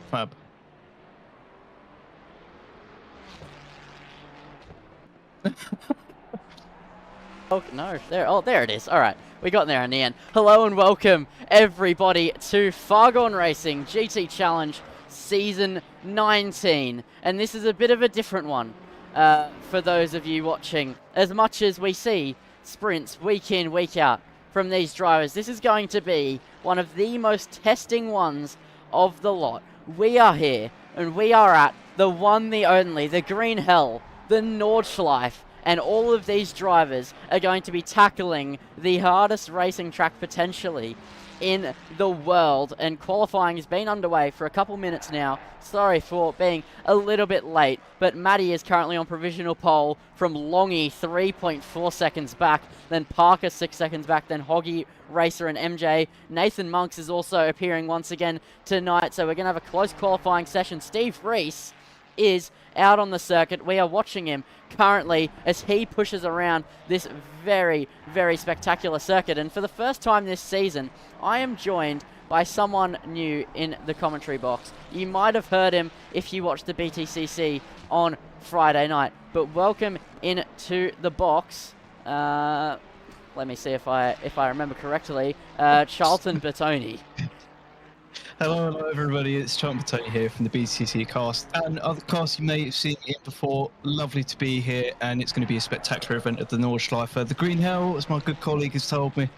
Fab. Oh, no, there it is. All right, we got there in the end. Hello and welcome, everybody, to Fargone Racing GT Challenge Season 19. And this is a bit of a different one for those of you watching. As much as we see sprints week in, week out from these drivers, this is going to be one of the most testing ones of the lot. We are here, and we are at the one, the only, the Green Hell, the Nordschleife. And all of these drivers are going to be tackling the hardest racing track potentially in the world. And qualifying has been underway for a couple minutes now. Sorry for being a little bit late, but Maddie is currently on provisional pole from Longy, 3.4 seconds back, then Parker 6 seconds back, then Hoggy, Racer and MJ. Nathan Monks is also appearing once again tonight, so we're going to have a close qualifying session. Steve Reese is out on the circuit. We are watching him currently as he pushes around this very, very spectacular circuit. And for the first time this season, I am joined by someone new in the commentary box. You might have heard him if you watched the BTCC on Friday night, but welcome into the box. Let me see if I remember correctly. Charlton Bertoni. Hello everybody, it's Charlton Bertoni here from the BCC cast and other casts you may have seen it before. Lovely to be here, and it's going to be a spectacular event at the Nordschleife. The Green Hell, as my good colleague has told me,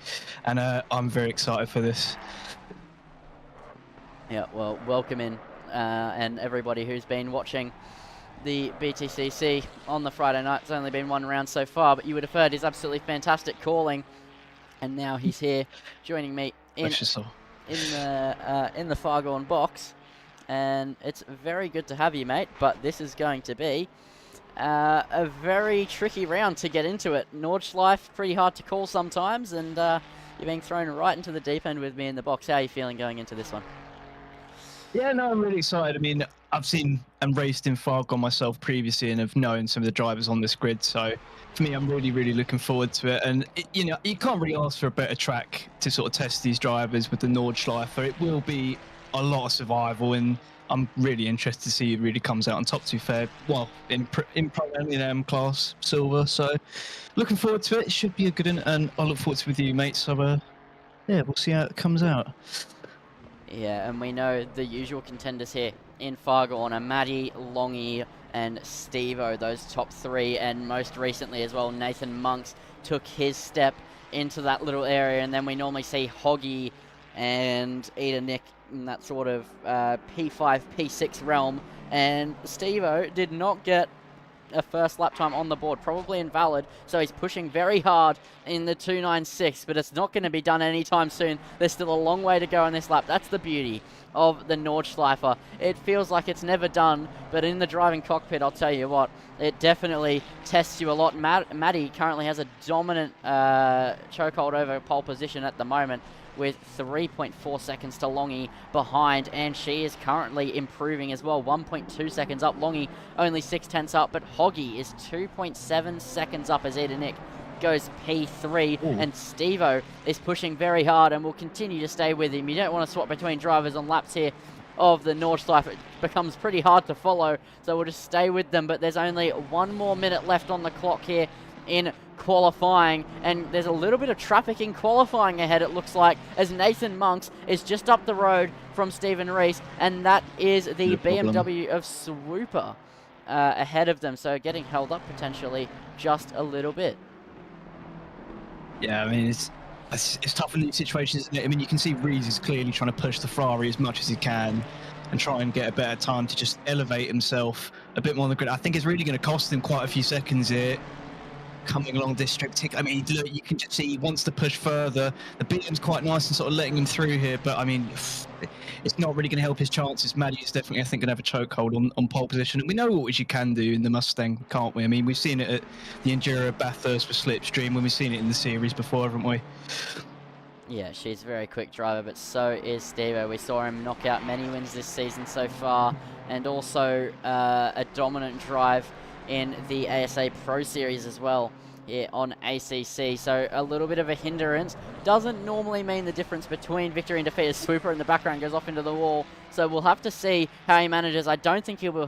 and I'm very excited for this. Yeah, well, welcome in, and everybody who's been watching the BTCC on the Friday night. It's only been one round so far, but you would have heard his absolutely fantastic calling, and now he's here joining me in the Fargone box, and it's very good to have you, mate. But this is going to be a very tricky round to get into it. Nordschleife, pretty hard to call sometimes, and you're being thrown right into the deep end with me in the box. How are you feeling going into this one? Yeah, no, I'm really excited. I mean, I've seen and raced in Fargone myself previously and have known some of the drivers on this grid, so for me, I'm really, really looking forward to it. And, you know, you can't really ask for a better track to sort of test these drivers with the Nordschleife. It will be a lot of survival, and I'm really interested to see who really comes out on top, to be fair. Well, in Pro-Am class, silver. So looking forward to it. It should be a good one, and I look forward to it with you, mate. So, yeah, we'll see how it comes out. Yeah, and we know the usual contenders here in Fargone are Maddie, Longy, and Steve-O, those top three, and most recently as well, Nathan Monks took his step into that little area, and then we normally see Hoggy and Eda Nick in that sort of P5, P6 realm, and Steve-O did not get a first lap time on the board, probably invalid, so he's pushing very hard in the 296, but it's not going to be done anytime soon. There's still a long way to go in this lap. That's the beauty of the Nordschleife. It feels like it's never done, but in the driving cockpit, I'll tell you what, it definitely tests you a lot. Maddie currently has a dominant chokehold over pole position at the moment, with 3.4 seconds to Longy behind, and she is currently improving as well, 1.2 seconds up. Longy only 0.6 up, but Hoggy is 2.7 seconds up as Eda Nick goes P3. Ooh. And Steve-O is pushing very hard and will continue to stay with him. You don't want to swap between drivers on laps here of the Nordschleife. It becomes pretty hard to follow, so we'll just stay with them. But there's only 1 more minute left on the clock here in qualifying, and there's a little bit of traffic in qualifying ahead, it looks like, as Nathan Monks is just up the road from Stephen Reese, and that is the BMW of Swooper ahead of them, so getting held up potentially just a little bit. Yeah, I mean, it's tough in these situations, isn't it? I mean, you can see Reese is clearly trying to push the Ferrari as much as he can and try and get a better time to just elevate himself a bit more on the grid. I think it's really going to cost him quite a few seconds here, coming along this straight. I mean, look, you can just see he wants to push further. The BM's quite nice and sort of letting him through here, but I mean, it's not really going to help his chances. Maddie is definitely, I think, going to have a chokehold on pole position. And we know what you can do in the Mustang, can't we? I mean, we've seen it at the Enduro Bathurst with Slipstream, when we've seen it in the series before, haven't we? Yeah, she's a very quick driver, but so is Steve-O. We saw him knock out many wins this season so far, and also a dominant drive in the ASA Pro Series as well. here on ACC. So a little bit of a hindrance. Doesn't normally mean the difference between victory and defeat, as Swooper in the background goes off into the wall. So we'll have to see how he manages. I don't think he'll be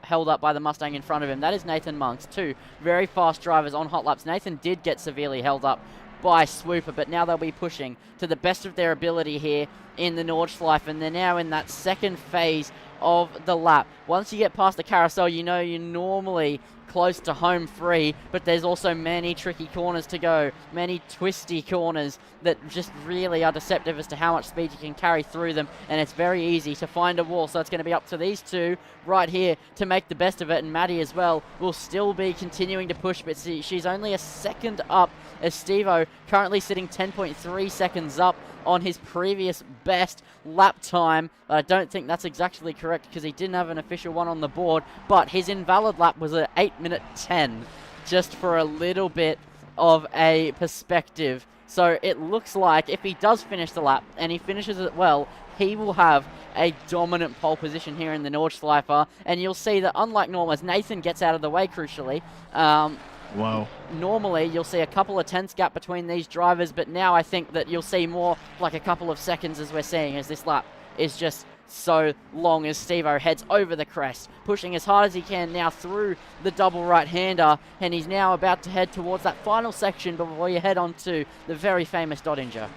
held up by the Mustang in front of him. That is Nathan Monks, two very fast drivers on hot laps. Nathan did get severely held up by Swooper, but now they'll be pushing to the best of their ability here in the Nordschleife, and they're now in that second phase of the lap. Once you get past the carousel, you know you're normally close to home free, but there's also many tricky corners to go, many twisty corners that just really are deceptive as to how much speed you can carry through them, and it's very easy to find a wall. So it's going to be up to these two right here to make the best of it, and Maddie as well will still be continuing to push, but she's only a second up, as Steve-O currently sitting 10.3 seconds up on his previous best lap time. I don't think that's exactly correct because he didn't have an official one on the board, but his invalid lap was at 8:10, just for a little bit of a perspective. So it looks like if he does finish the lap, and he finishes it well, he will have a dominant pole position here in the Nordschleife, and you'll see that unlike normal, as Nathan gets out of the way crucially, wow. Normally, you'll see a couple of tenths gap between these drivers, but now I think that you'll see more like a couple of seconds, as we're seeing, as this lap is just so long as Steve-O heads over the crest, pushing as hard as he can now through the double right-hander, and he's now about to head towards that final section before you head on to the very famous Doddinger.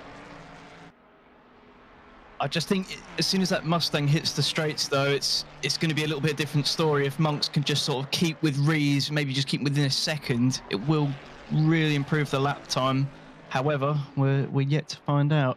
I just think as soon as that Mustang hits the straights, though, it's going to be a little bit different story. If Monks can just sort of keep with Rees, maybe just keep within a second, it will really improve the lap time. However, we're yet to find out.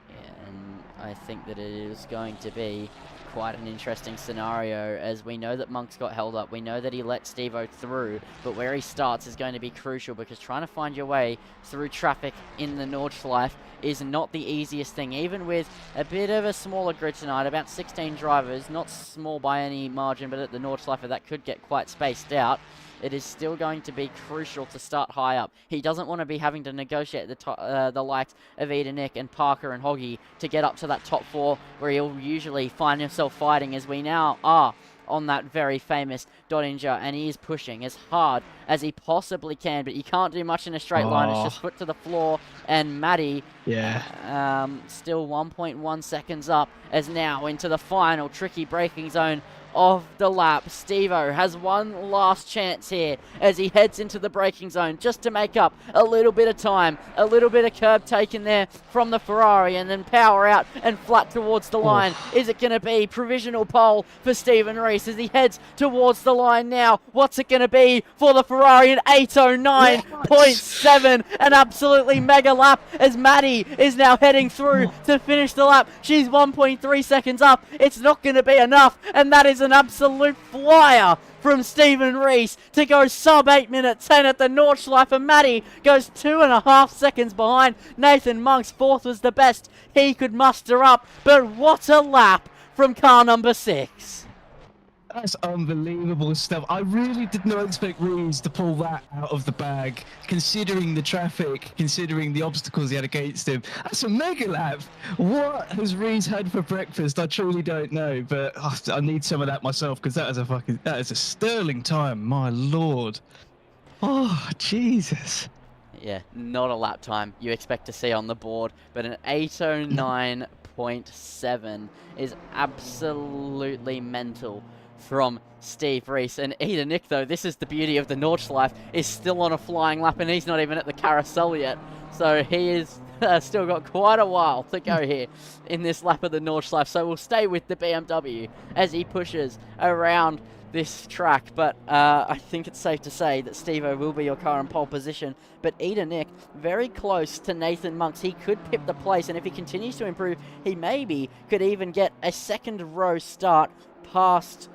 Yeah, and I think that it is going to be quite an interesting scenario, as we know that Monks got held up. We know that he let Steve-O through, but where he starts is going to be crucial, because trying to find your way through traffic in the Nordschleife is not the easiest thing, even with a bit of a smaller grid tonight, about 16 drivers, not small by any margin, but at the Nordschleife that could get quite spaced out. It is still going to be crucial to start high up. He doesn't want to be having to negotiate the likes of Ida Nick and Parker and Hoggy to get up to that top four, where he'll usually find himself fighting, as we now are on that very famous Doddinger, and he is pushing as hard as he possibly can, but you can't do much in a straight line. It's just foot to the floor, and Maddie still 1.1 seconds up, as now into the final tricky braking zone of the lap. Steve-O has one last chance here as he heads into the braking zone, just to make up a little bit of time, a little bit of curb taken there from the Ferrari, and then power out and flat towards the line. Is it going to be provisional pole for Stephen Rees as he heads towards the line now? What's it going to be for the Ferrari at 8:09.7? An absolutely mega lap, as Maddie is now heading through to finish the lap. She's 1.3 seconds up. It's not going to be enough, and that is an absolute flyer from Stephen Rees to go sub 8:10 at the Nordschleife, and Maddie goes 2.5 seconds behind. Nathan Monks, fourth, was the best he could muster up, but what a lap from car number 6. That's unbelievable stuff. I really did not expect Rees to pull that out of the bag, considering the traffic, considering the obstacles he had against him. That's a mega lap. What has Rees had for breakfast? I truly don't know, but I need some of that myself, because that is a sterling time. My lord. Oh, Jesus. Yeah, not a lap time you expect to see on the board, but an 8:09.7 is absolutely mental from Steve Rees. And Ida Nick, though, this is the beauty of the Nordschleife, is still on a flying lap, and he's not even at the carousel yet. So he is still got quite a while to go here in this lap of the Nordschleife. So we'll stay with the BMW as he pushes around this track, but I think it's safe to say that Steve-O will be your car in pole position. But Ida Nick, very close to Nathan Monks. He could pip the place, and if he continues to improve, he maybe could even get a second row start past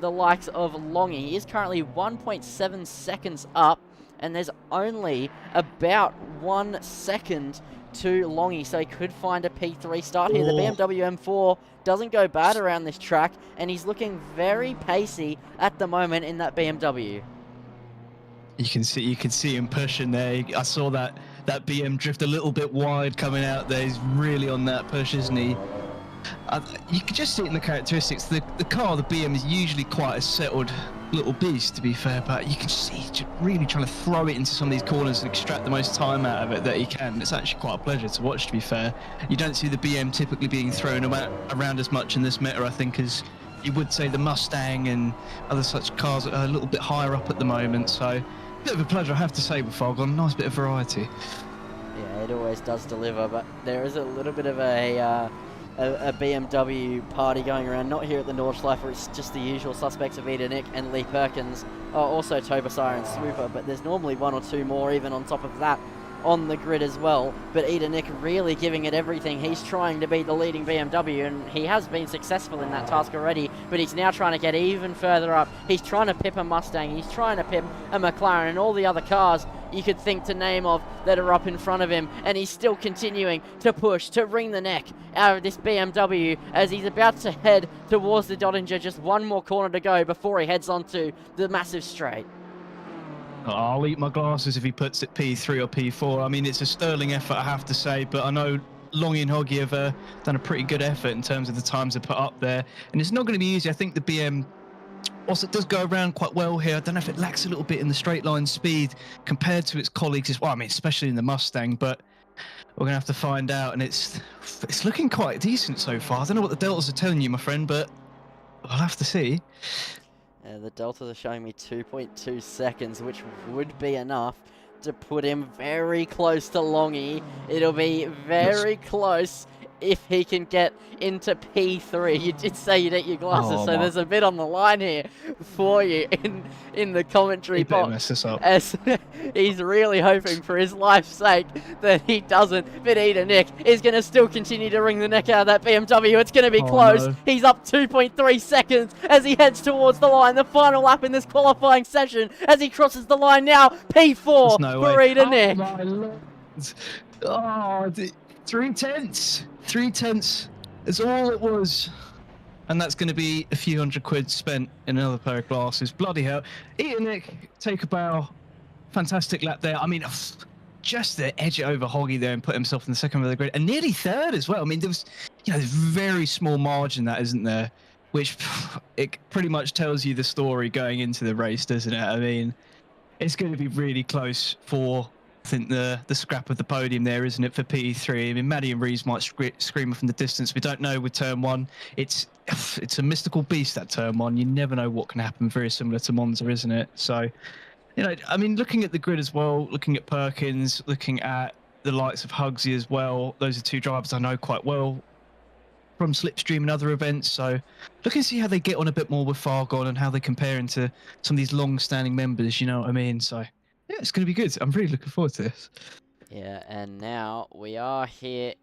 the likes of Longy. He is currently 1.7 seconds up, and there's only about 1 second to Longy, so he could find a P3 start here. The BMW M4 doesn't go bad around this track, and he's looking very pacey at the moment in that BMW. You can see him pushing there. I saw that BM drift a little bit wide coming out there. He's really on that push, isn't he? You can just see it in the characteristics. The car, the BM, is usually quite a settled little beast, to be fair, but you can see he's really trying to throw it into some of these corners and extract the most time out of it that he can. It's actually quite a pleasure to watch, to be fair. You don't see the BM typically being thrown around as much in this meta, I think, as you would say the Mustang and other such cars that are a little bit higher up at the moment. So, a bit of a pleasure, I have to say, with Fargone. Nice bit of variety. Yeah, it always does deliver, but there is a little bit of a BMW party going around, not here at the Nordschleife, where it's just the usual suspects of Ida Nick and Lee Perkins, also Tobasar and Swooper, but there's normally one or two more even on top of that on the grid as well. But Ida Nick really giving it everything. He's trying to be the leading BMW, and he has been successful in that task already, but he's now trying to get even further up. He's trying to pip a Mustang, he's trying to pip a McLaren, and all the other cars you could think to name of that are up in front of him, and he's still continuing to push, to wring the neck out of this BMW as he's about to head towards the Dottinger. Just one more corner to go before he heads onto the massive straight. I'll eat my glasses if he puts it P3 or P4. I mean, it's a sterling effort, I have to say, but I know Longy and Hoggy have done a pretty good effort in terms of the times they put up there, and it's not going to be easy. I think the BM also does go around quite well here. I don't know if it lacks a little bit in the straight line speed compared to its colleagues as well. I mean, especially in the Mustang, but we're going to have to find out, and it's looking quite decent so far. I don't know what the deltas are telling you, my friend, but we'll have to see. The deltas are showing me 2.2 seconds, which would be enough to put him very close to Longy. It'll be very close if he can get into P3. You did say you'd eat your glasses, so there's a bit on the line here for you in the commentary box. Mess this up. As he's really hoping for his life's sake that he doesn't. But Ida Nick is going to still continue to wring the neck out of that BMW. It's going to be close. No. He's up 2.3 seconds as he heads towards the line. The final lap in this qualifying session as he crosses the line now. P4 for Ida Nick. My Lord. Oh, 3/10. 3/10 is all it was. And that's going to be a few £100 spent in another pair of glasses. Bloody hell. Ida Nick, take a bow. Fantastic lap there. I mean, just to edge it over Hoggy there and put himself in the second of the grid. And nearly third as well. I mean, there was, there's very small margin that, isn't there? Which, it pretty much tells you the story going into the race, doesn't it? I mean, it's going to be really close for, I think, the scrap of the podium there, isn't it, for P3? I mean, Maddie and Reeves might scream from the distance. We don't know with turn one. It's a mystical beast, that turn one. You never know what can happen. Very similar to Monza, isn't it? So, I mean, looking at the grid as well, looking at Perkins, looking at the likes of Hugsy as well. Those are two drivers I know quite well from Slipstream and other events. So looking to see how they get on a bit more with Fargone and how they compare into some of these long-standing members, you know what I mean? So yeah, it's going to be good. I'm really looking forward to this. Yeah, and now we are here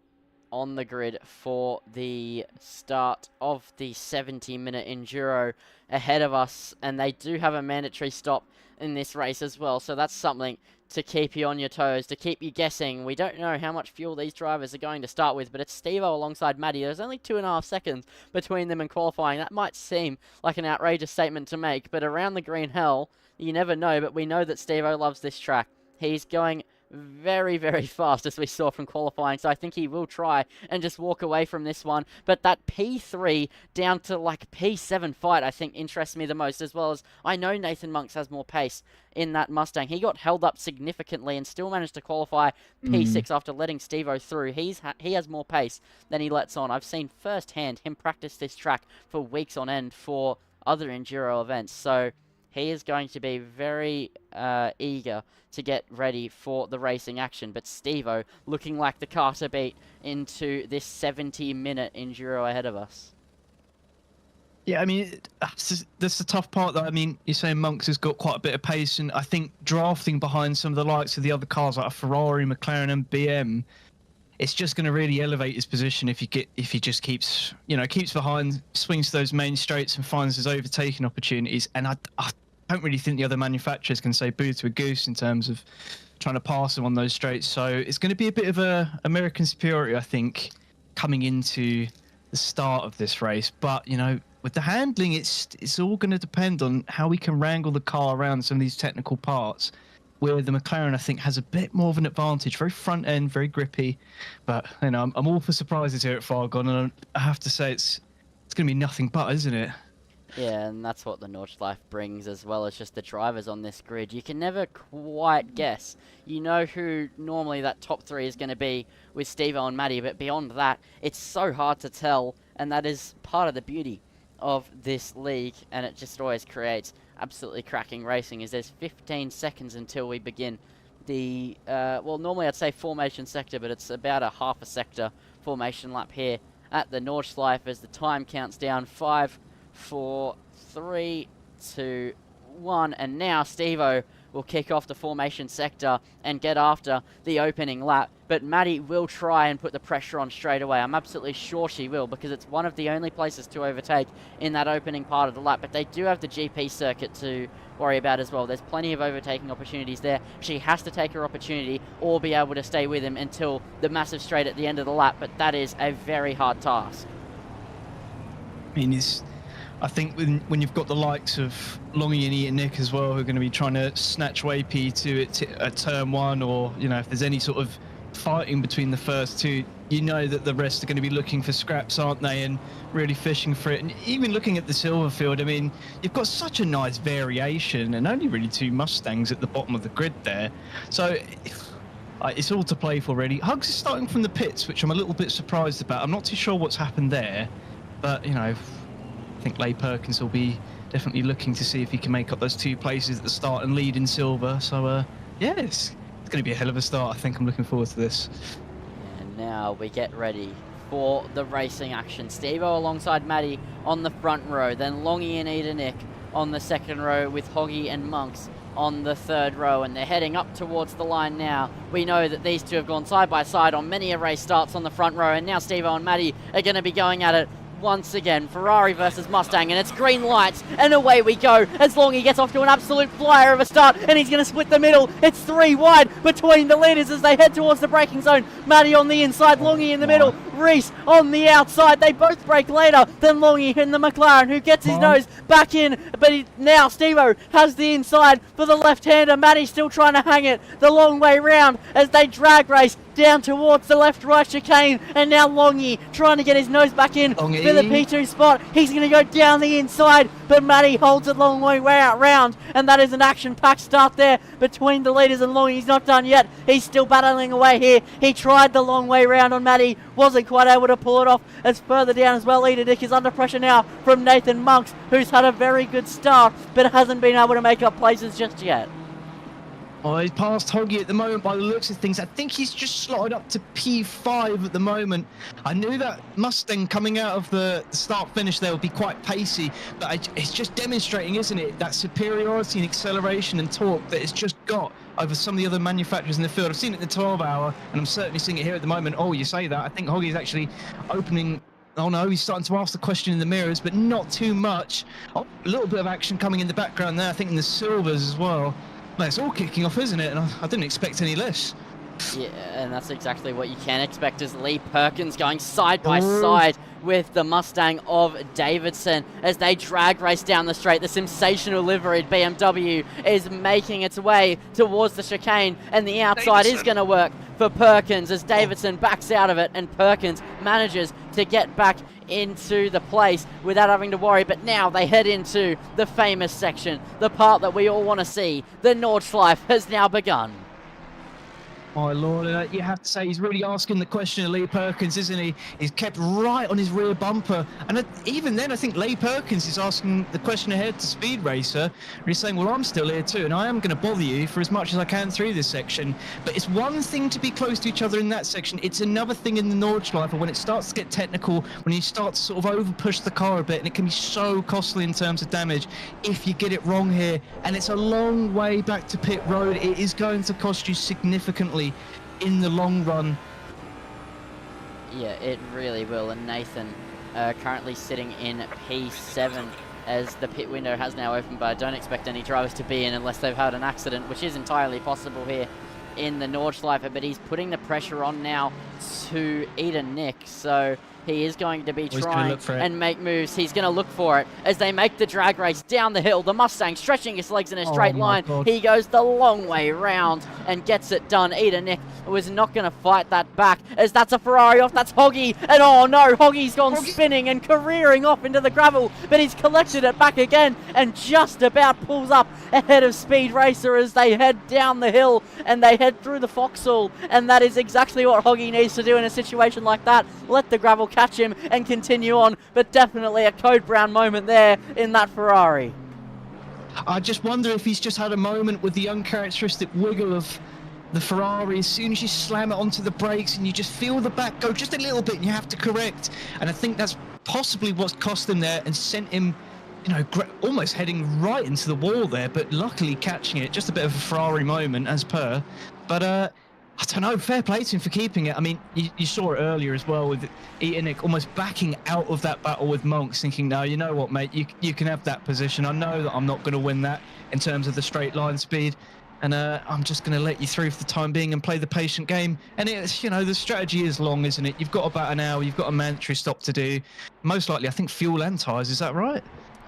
on the grid for the start of the 70-minute Enduro ahead of us, and they do have a mandatory stop in this race as well, so that's something to keep you on your toes, to keep you guessing. We don't know how much fuel these drivers are going to start with, but it's Steve-O alongside Maddie. There's only 2.5 seconds between them in qualifying. That might seem like an outrageous statement to make, but around the green hell, you never know, but we know that Steve-O loves this track. He's going very, very fast, as we saw from qualifying, so I think he will try and just walk away from this one. But that P3 down to like P7 fight, I think, interests me the most, as well as I know Nathan Monks has more pace in that Mustang. He got held up significantly and still managed to qualify P6 after letting Steve-O through. He has more pace than he lets on. I've seen firsthand him practice this track for weeks on end for other Enduro events, so he is going to be very eager to get ready for the racing action. But Steve-O looking like the car to beat into this 70-minute Enduro ahead of us. Yeah, I mean, that's the tough part, though. I mean, you're saying Monks has got quite a bit of pace, and I think drafting behind some of the likes of the other cars like a Ferrari, McLaren, and BM, it's just going to really elevate his position if he just keeps behind, swings to those main straights, and finds his overtaking opportunities. And I don't really think the other manufacturers can say boo to a goose in terms of trying to pass him on those straights. So it's going to be a bit of a American superiority, I think, coming into the start of this race. But with the handling, it's all going to depend on how we can wrangle the car around some of these technical parts. where the McLaren, I think, has a bit more of an advantage. Very front end, very grippy. But, you know, I'm all for surprises here at Fargone, and I have to say it's going to be nothing but, isn't it? Yeah, and that's what the Nordschleife brings, as well as just the drivers on this grid. You can never quite guess. You know who normally that top three is going to be with Steve-O and Matty, but beyond that, it's so hard to tell, and that is part of the beauty of this league, and it just always creates absolutely cracking racing, as there's 15 seconds until we begin the, well, normally I'd say formation sector, but it's about a half a sector formation lap here at the Nordschleife as the time counts down. 5, 4, 3, 2, 1, and now Steve-O will kick off the formation sector and get after the opening lap. But Maddie will try and put the pressure on straight away. I'm absolutely sure she will, because it's one of the only places to overtake in that opening part of the lap. But they do have the GP circuit to worry about as well. There's plenty of overtaking opportunities there. She has to take her opportunity or be able to stay with him until the massive straight at the end of the lap. But that is a very hard task. I mean, I think when you've got the likes of Longy and Ian Nick as well, who are going to be trying to snatch Wapey to turn one, or, you know, if there's any sort of fighting between the first two, you know that the rest are going to be looking for scraps, aren't they, and really fishing for it. And even looking at the Silverfield, I mean, you've got such a nice variation, and only really 2 Mustangs at the bottom of the grid there. So it's all to play for, really. Hugs is starting from the pits, which I'm a little bit surprised about. I'm not too sure what's happened there, but, you know, I think Leigh Perkins will be definitely looking to see if he can make up those 2 places at the start and lead in silver. So, yeah, it's going to be a hell of a start. I think I'm looking forward to this. And now we get ready for the racing action. Steve-O alongside Maddie on the front row, then Longy and Ida Nick on the second row, with Hoggy and Monks on the third row, and they're heading up towards the line now. We know that these two have gone side by side on many a race starts on the front row, and now Steve-O and Maddie are going to be going at it once again. Ferrari versus Mustang, and it's green lights, and away we go as Longy gets off to an absolute flyer of a start, and he's going to split the middle. It's 3 wide between the leaders as they head towards the braking zone. Maddie on the inside, Longy in the middle, Reese on the outside. They both brake later than Longy in the McLaren, who gets his nose back in, but now Steve-O has the inside for the left-hander. Maddie's still trying to hang it the long way round as they drag race down towards the left-right chicane, and now Longy trying to get his nose back in for the P2 spot. He's going to go down the inside, but Maddie holds it long way out round, and that is an action-packed start there between the leaders and Longy. He's not done yet. He's still battling away here. He tried the long way round on Maddie, wasn't quite able to pull it off. As further down as well, Ida Dick is under pressure now from Nathan Monks, who's had a very good start, but hasn't been able to make up places just yet. Oh, he's past Hoggy at the moment by the looks of things. I think he's just slotted up to P5 at the moment. I knew that Mustang coming out of the start-finish there would be quite pacey, but it's just demonstrating, isn't it, that superiority in acceleration and torque that it's just got over some of the other manufacturers in the field. I've seen it in the 12-hour, and I'm certainly seeing it here at the moment. Oh, you say that. I think Hoggy's actually opening... Oh no, he's starting to ask the question in the mirrors, but not too much. Oh, a little bit of action coming in the background there, I think in the silvers as well. Man, it's all kicking off, isn't it? And I didn't expect any less. Yeah, and that's exactly what you can expect, as Leigh Perkins going side by side with the Mustang of Davidson as they drag race down the straight. The sensational liveried BMW is making its way towards the chicane, and the outside is going to work for Perkins as Davidson backs out of it, and Perkins manages to get back into the place without having to worry. But now they head into the famous section, the part that we all want to see. The Nordschleife has now begun. My lord, you have to say he's really asking the question of Leigh Perkins, isn't he? He's kept right on his rear bumper. And even then, I think Leigh Perkins is asking the question ahead to Speed Racer. He's saying, well, I'm still here too, and I am going to bother you for as much as I can through this section. But it's one thing to be close to each other in that section. It's another thing in the Nordschleife when it starts to get technical, when you start to sort of over-push the car a bit, and it can be so costly in terms of damage if you get it wrong here. And it's a long way back to pit road. It is going to cost you significantly in the long run. Yeah, it really will. And Nathan currently sitting in P7 as the pit window has now opened, but I don't expect any drivers to be in unless they've had an accident, which is entirely possible here in the Nordschleife, but he's putting the pressure on now to Eden Nick. So he is going to be trying and make moves. He's going to look for it as they make the drag race down the hill. The Mustang stretching his legs in a straight line. He goes the long way round and gets it done. Eden Nick was not going to fight that back, as that's a Ferrari off. That's Hoggy. And oh no, Hoggy's gone spinning and careering off into the gravel, but he's collected it back again and just about pulls up ahead of Speed Racer as they head down the hill and they head through the foxhole. And that is exactly what Hoggy needs to do in a situation like that. Let the gravel catch him and continue on, but definitely a Code Brown moment there in that Ferrari. I just wonder if he's just had a moment with the uncharacteristic wiggle of the Ferrari. As soon as you slam it onto the brakes and you just feel the back go just a little bit and you have to correct, and I think that's possibly what's cost him there and sent him, you know, almost heading right into the wall there, but luckily catching it. Just a bit of a Ferrari moment as per, but I don't know, fair play to him for keeping it. I mean, you saw it earlier as well with Enoch almost backing out of that battle with Monks, thinking, no, you know what, mate, you can have that position. I know that I'm not going to win that in terms of the straight line speed, and I'm just going to let you through for the time being and play the patient game. And it's, you know, the strategy is long, isn't it? You've got about an hour, you've got a mandatory stop to do. Most likely, I think, fuel and tyres, is that right?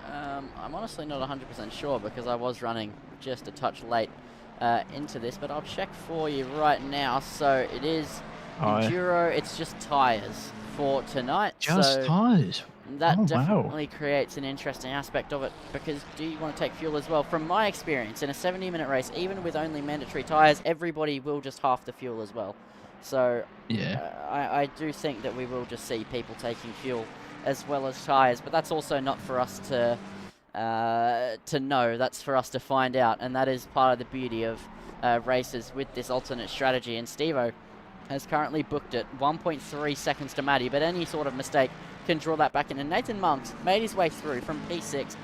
I'm honestly not 100% sure because I was running just a touch late into this, but I'll check for you right now. So it is Enduro, it's just tyres for tonight. Just tyres? That definitely creates an interesting aspect of it, because do you want to take fuel as well? From my experience, in a 70-minute race, even with only mandatory tyres, everybody will just half the fuel as well. So yeah, I do think that we will just see people taking fuel as well as tyres, but that's also not for us to know. That's for us to find out, and that is part of the beauty of races with this alternate strategy. And Steve-O has currently booked it 1.3 seconds to Maddie, but any sort of mistake can draw that back in. And Nathan Monks made his way through from P6,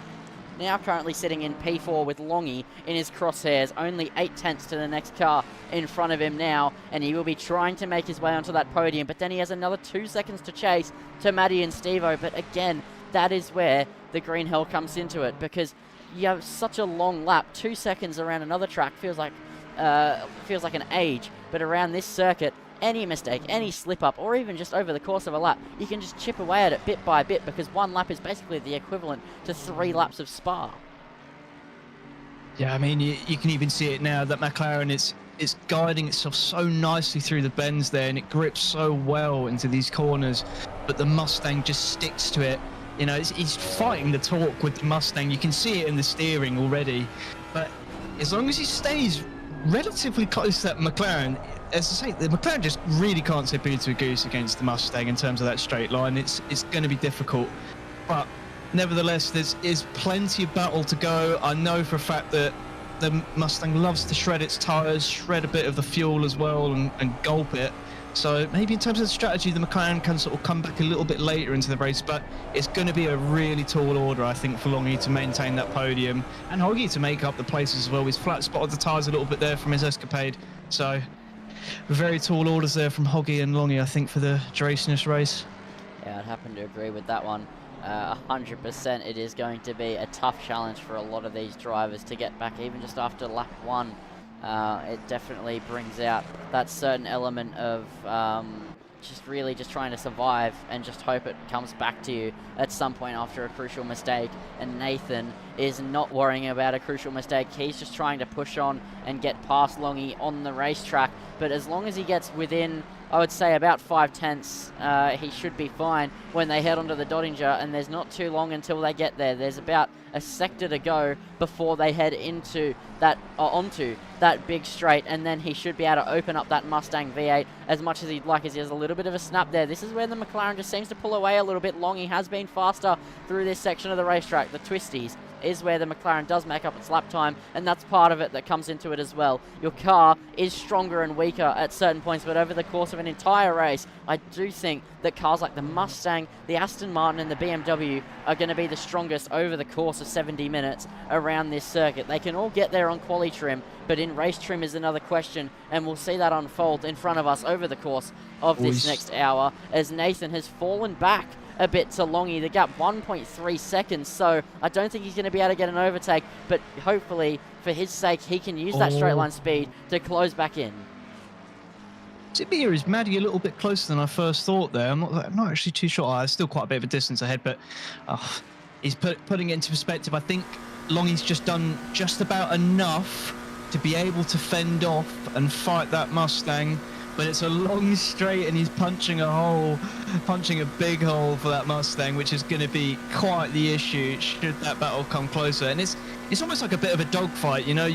now currently sitting in P4 with Longy in his crosshairs, only 8 tenths to the next car in front of him now, and he will be trying to make his way onto that podium, but then he has another 2 seconds to chase to Maddie and Steve-O. But again, that is where the green hell comes into it, because you have such a long lap. 2 seconds around another track feels like an age, but around this circuit, any mistake, any slip up, or even just over the course of a lap, you can just chip away at it bit by bit, because one lap is basically the equivalent to 3 laps of Spa. Yeah, I mean, you can even see it now that McLaren is guiding itself so nicely through the bends there, and it grips so well into these corners, but the Mustang just sticks to it. You know, he's fighting the torque with the Mustang. You can see it in the steering already, but as long as he stays relatively close to that McLaren, as I say, the McLaren just really can't tip into a goose against the Mustang in terms of that straight line. It's going to be difficult, but nevertheless, there's plenty of battle to go. I know for a fact that the Mustang loves to shred its tyres, shred a bit of the fuel as well, and gulp it. So maybe in terms of the strategy, the McLaren can sort of come back a little bit later into the race, but it's going to be a really tall order, I think, for Longy to maintain that podium, and Hoggy to make up the places as well. He's flat spotted the tyres a little bit there from his escapade. So very tall orders there from Hoggy and Longy, I think, for the duration of this race. Yeah, I'd happen to agree with that one. 100%. It is going to be a tough challenge for a lot of these drivers to get back, even just after lap 1. It definitely brings out that certain element of just trying to survive and just hope it comes back to you at some point after a crucial mistake. And Nathan is not worrying about a crucial mistake. He's just trying to push on and get past Longy on the racetrack. But as long as he gets within, I would say, about 5 tenths, he should be fine when they head onto the Doddinger, and there's not too long until they get there. There's about a sector to go before they head into that, onto that big straight, and then he should be able to open up that Mustang V8 as much as he'd like, as he has a little bit of a snap there. This is where the McLaren just seems to pull away a little bit. Longy has been faster through this section of the racetrack. The twisties is where the McLaren does make up its lap time, and that's part of it that comes into it as well. Your car is stronger and weaker at certain points, but over the course of an entire race, I do think that cars like the Mustang, the Aston Martin, and the BMW are going to be the strongest over the course of 70 minutes around this circuit. They can all get there on quali trim, but in race trim is another question, and we'll see that unfold in front of us over the course of this next hour, as Nathan has fallen back a bit to Longy. The gap 1.3 seconds, so I don't think he's going to be able to get an overtake, but hopefully for his sake he can use that straight line speed to close back in. Tibia is Maddie a little bit closer than I first thought there. I'm not actually too sure. There's still quite a bit of a distance ahead, but he's putting it into perspective. I think Longy's just done just about enough to be able to fend off and fight that Mustang, but it's a long straight and he's punching a big hole for that Mustang, which is going to be quite the issue should that battle come closer. And it's almost like a bit of a dogfight, you know.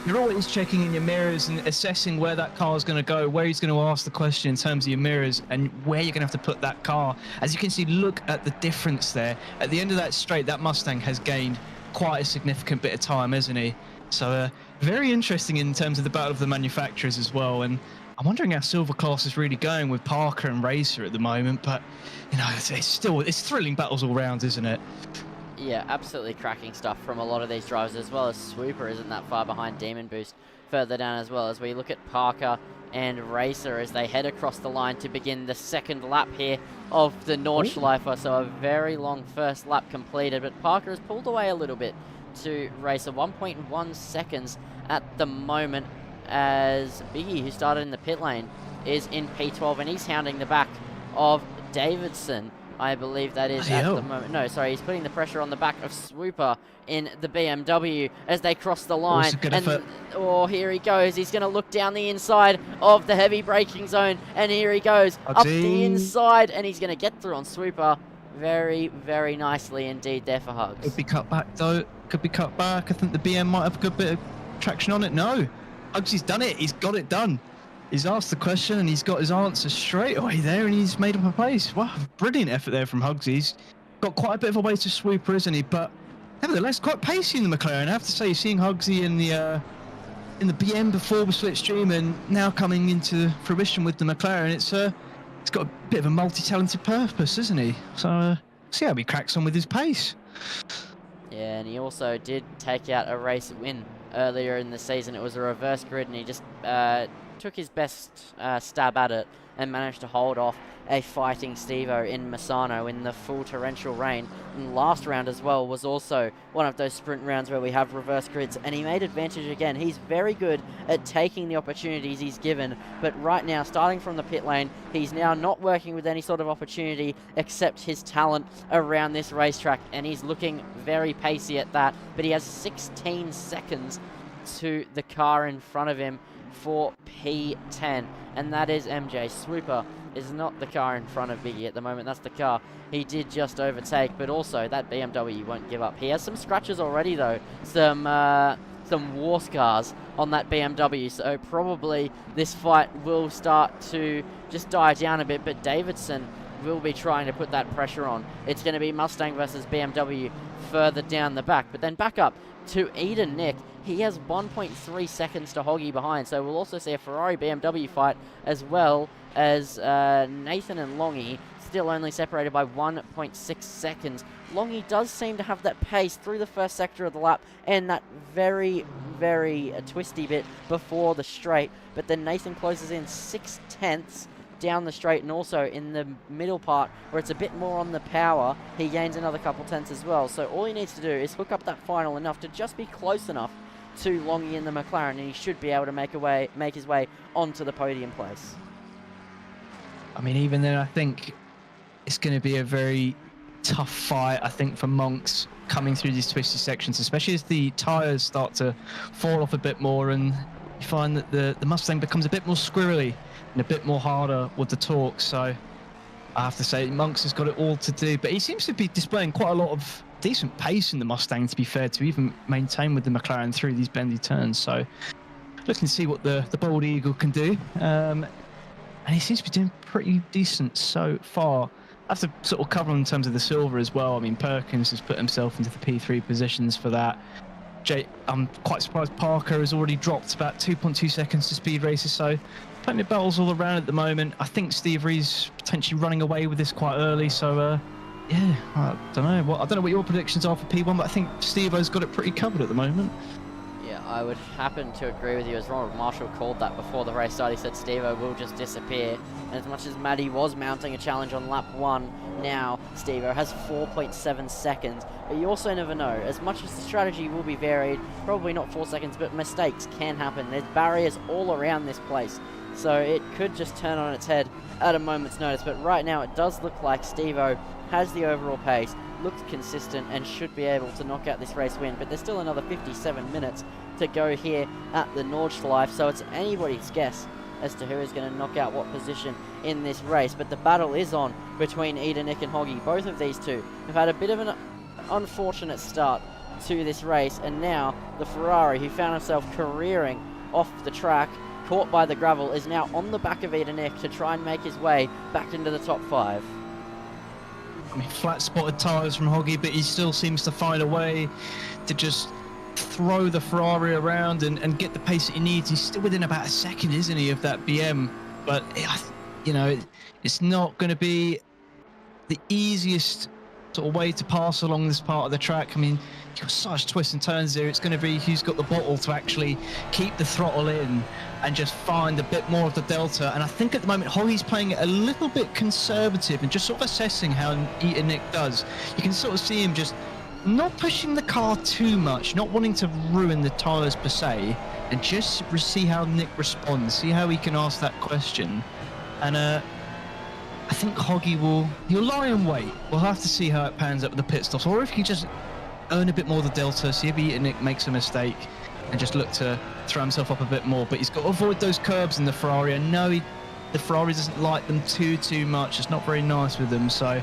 You're always checking in your mirrors and assessing where that car is going to go, where he's going to ask the question in terms of your mirrors, and where you're going to have to put that car. As you can see, look at the difference there. At the end of that straight, that Mustang has gained quite a significant bit of time, hasn't he? So very interesting in terms of the battle of the manufacturers as well. And I'm wondering how Silver Class is really going with Parker and Racer at the moment. But, you know, it's thrilling battles all round, isn't it? Yeah, absolutely cracking stuff from a lot of these drivers, as well as Swooper isn't that far behind Demon Boost further down as well, as we look at Parker and Racer as they head across the line to begin the second lap here of the Nordschleife. So a very long first lap completed, but Parker has pulled away a little bit to Racer, 1.1 seconds at the moment, as Biggie, who started in the pit lane, is in P12 and he's hounding the back of Davidson. I believe that is at the moment. No, sorry, he's putting the pressure on the back of Swooper in the BMW as they cross the line. And here he goes. He's going to look down the inside of the heavy braking zone. And here he goes up the inside. And he's going to get through on Swooper very, very nicely indeed there for Hugs. Could be cut back, though. Could be cut back. I think the BM might have a good bit of traction on it. No. Hugs, he's done it. He's got it done. He's asked the question and he's got his answer straight away there, and he's made up a place. Wow, brilliant effort there from Hugs. He's got quite a bit of a way to Swooper, isn't he? But nevertheless, quite pacey in the McLaren. I have to say, seeing Hugsy in the BM before the slipstream and now coming into fruition with the McLaren, it's got a bit of a multi-talented purpose, isn't he? So see how he cracks on with his pace. Yeah, and he also did take out a race win earlier in the season. It was a reverse grid, and he just took his best stab at it and managed to hold off a fighting Stevo in Misano in the full torrential rain. And last round as well was also one of those sprint rounds where we have reverse grids, and he made advantage again. He's very good at taking the opportunities he's given, but right now, starting from the pit lane, he's now not working with any sort of opportunity except his talent around this racetrack, and he's looking very pacey at that, but he has 16 seconds to the car in front of him for P10, and that is MJ. Swooper is not the car in front of Biggie at the moment. That's the car he did just overtake, but also that BMW won't give up. He has some scratches already, though, some war scars on that BMW, so probably this fight will start to just die down a bit, but Davidson will be trying to put that pressure on. It's going to be Mustang versus BMW further down the back, but then back up to Eden Nick. He has 1.3 seconds to Hoggy behind, so we'll also see a Ferrari-BMW fight, as well as Nathan and Longy still only separated by 1.6 seconds. Longy does seem to have that pace through the first sector of the lap and that very, very twisty bit before the straight, but then Nathan closes in 6/10 down the straight, and also in the middle part where it's a bit more on the power, he gains another couple tenths as well. So all he needs to do is hook up that final enough to just be close enough to Longy in the McLaren, and he should be able to make his way onto the podium place. I mean, even then, I think it's going to be a very tough fight, I think, for Monks coming through these twisty sections, especially as the tyres start to fall off a bit more, and you find that the Mustang becomes a bit more squirrely and a bit more harder with the torque. So I have to say, Monks has got it all to do, but he seems to be displaying quite a lot of decent pace in the Mustang, to be fair, to even maintain with the McLaren through these bendy turns. So looking to see what the Bold Eagle can do. And he seems to be doing pretty decent so far. I have to sort of cover in terms of the silver as well. I mean, Perkins has put himself into the P3 positions for that. I'm quite surprised Parker has already dropped about 2.2 seconds to Speed Racer, so plenty of battles all around at the moment. I think Steve Ree's potentially running away with this quite early, so yeah, I don't know what your predictions are for P1, but I think Steve-O's got it pretty covered at the moment. Yeah, I would happen to agree with you, as Ronald Marshall called that before the race started. He said Steve-O will just disappear. And as much as Maddie was mounting a challenge on lap 1, now Steve-O has 4.7 seconds. But you also never know. As much as the strategy will be varied, probably not 4 seconds, but mistakes can happen. There's barriers all around this place. So it could just turn on its head at a moment's notice. But right now it does look like Steve-O has the overall pace, looks consistent, and should be able to knock out this race win. But there's still another 57 minutes to go here at the Nordschleife, so it's anybody's guess as to who is going to knock out what position in this race. But the battle is on between Ida, Nick and Hoggy. Both of these two have had a bit of an unfortunate start to this race, and now the Ferrari, who found himself careering off the track, caught by the gravel, is now on the back of Ida Nick to try and make his way back into the top 5. I mean, flat spotted tyres from Hoggy, but he still seems to find a way to just throw the Ferrari around and get the pace that he needs. He's still within about a second, isn't he, of that BM? But, you know, it's not going to be the easiest sort of way to pass along this part of the track. I mean, you've got such twists and turns there. It's going to be who's got the bottle to actually keep the throttle in and just find a bit more of the delta. And I think at the moment, Holly's playing it a little bit conservative and just sort of assessing how Ida Nick does. You can sort of see him just not pushing the car too much, not wanting to ruin the tyres per se, and just see how Nick responds, see how he can ask that question. And I think Hoggy he'll lie in wait. We'll have to see how it pans out with the pit stops, or if he just earn a bit more of the delta, see if Nick makes a mistake and just look to throw himself up a bit more. But he's got to avoid those curbs in the Ferrari. I know the Ferrari doesn't like them too much. It's not very nice with them. So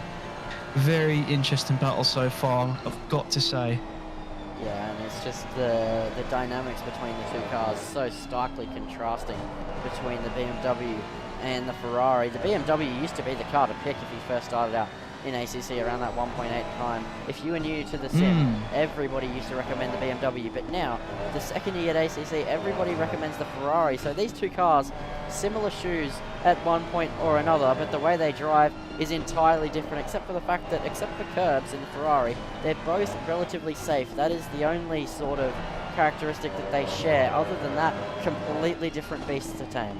very interesting battle so far, I've got to say. Yeah, and it's just the dynamics between the two cars so starkly contrasting between the BMW and the Ferrari. The BMW used to be the car to pick if you first started out in ACC around that 1.8 time. If you were new to the sim, everybody used to recommend the BMW, but now, the second year at ACC, everybody recommends the Ferrari. So these two cars, similar shoes at one point or another, but the way they drive is entirely different, except for the fact that, except for curbs in the Ferrari, they're both relatively safe. That is the only sort of characteristic that they share. Other than that, completely different beasts to tame.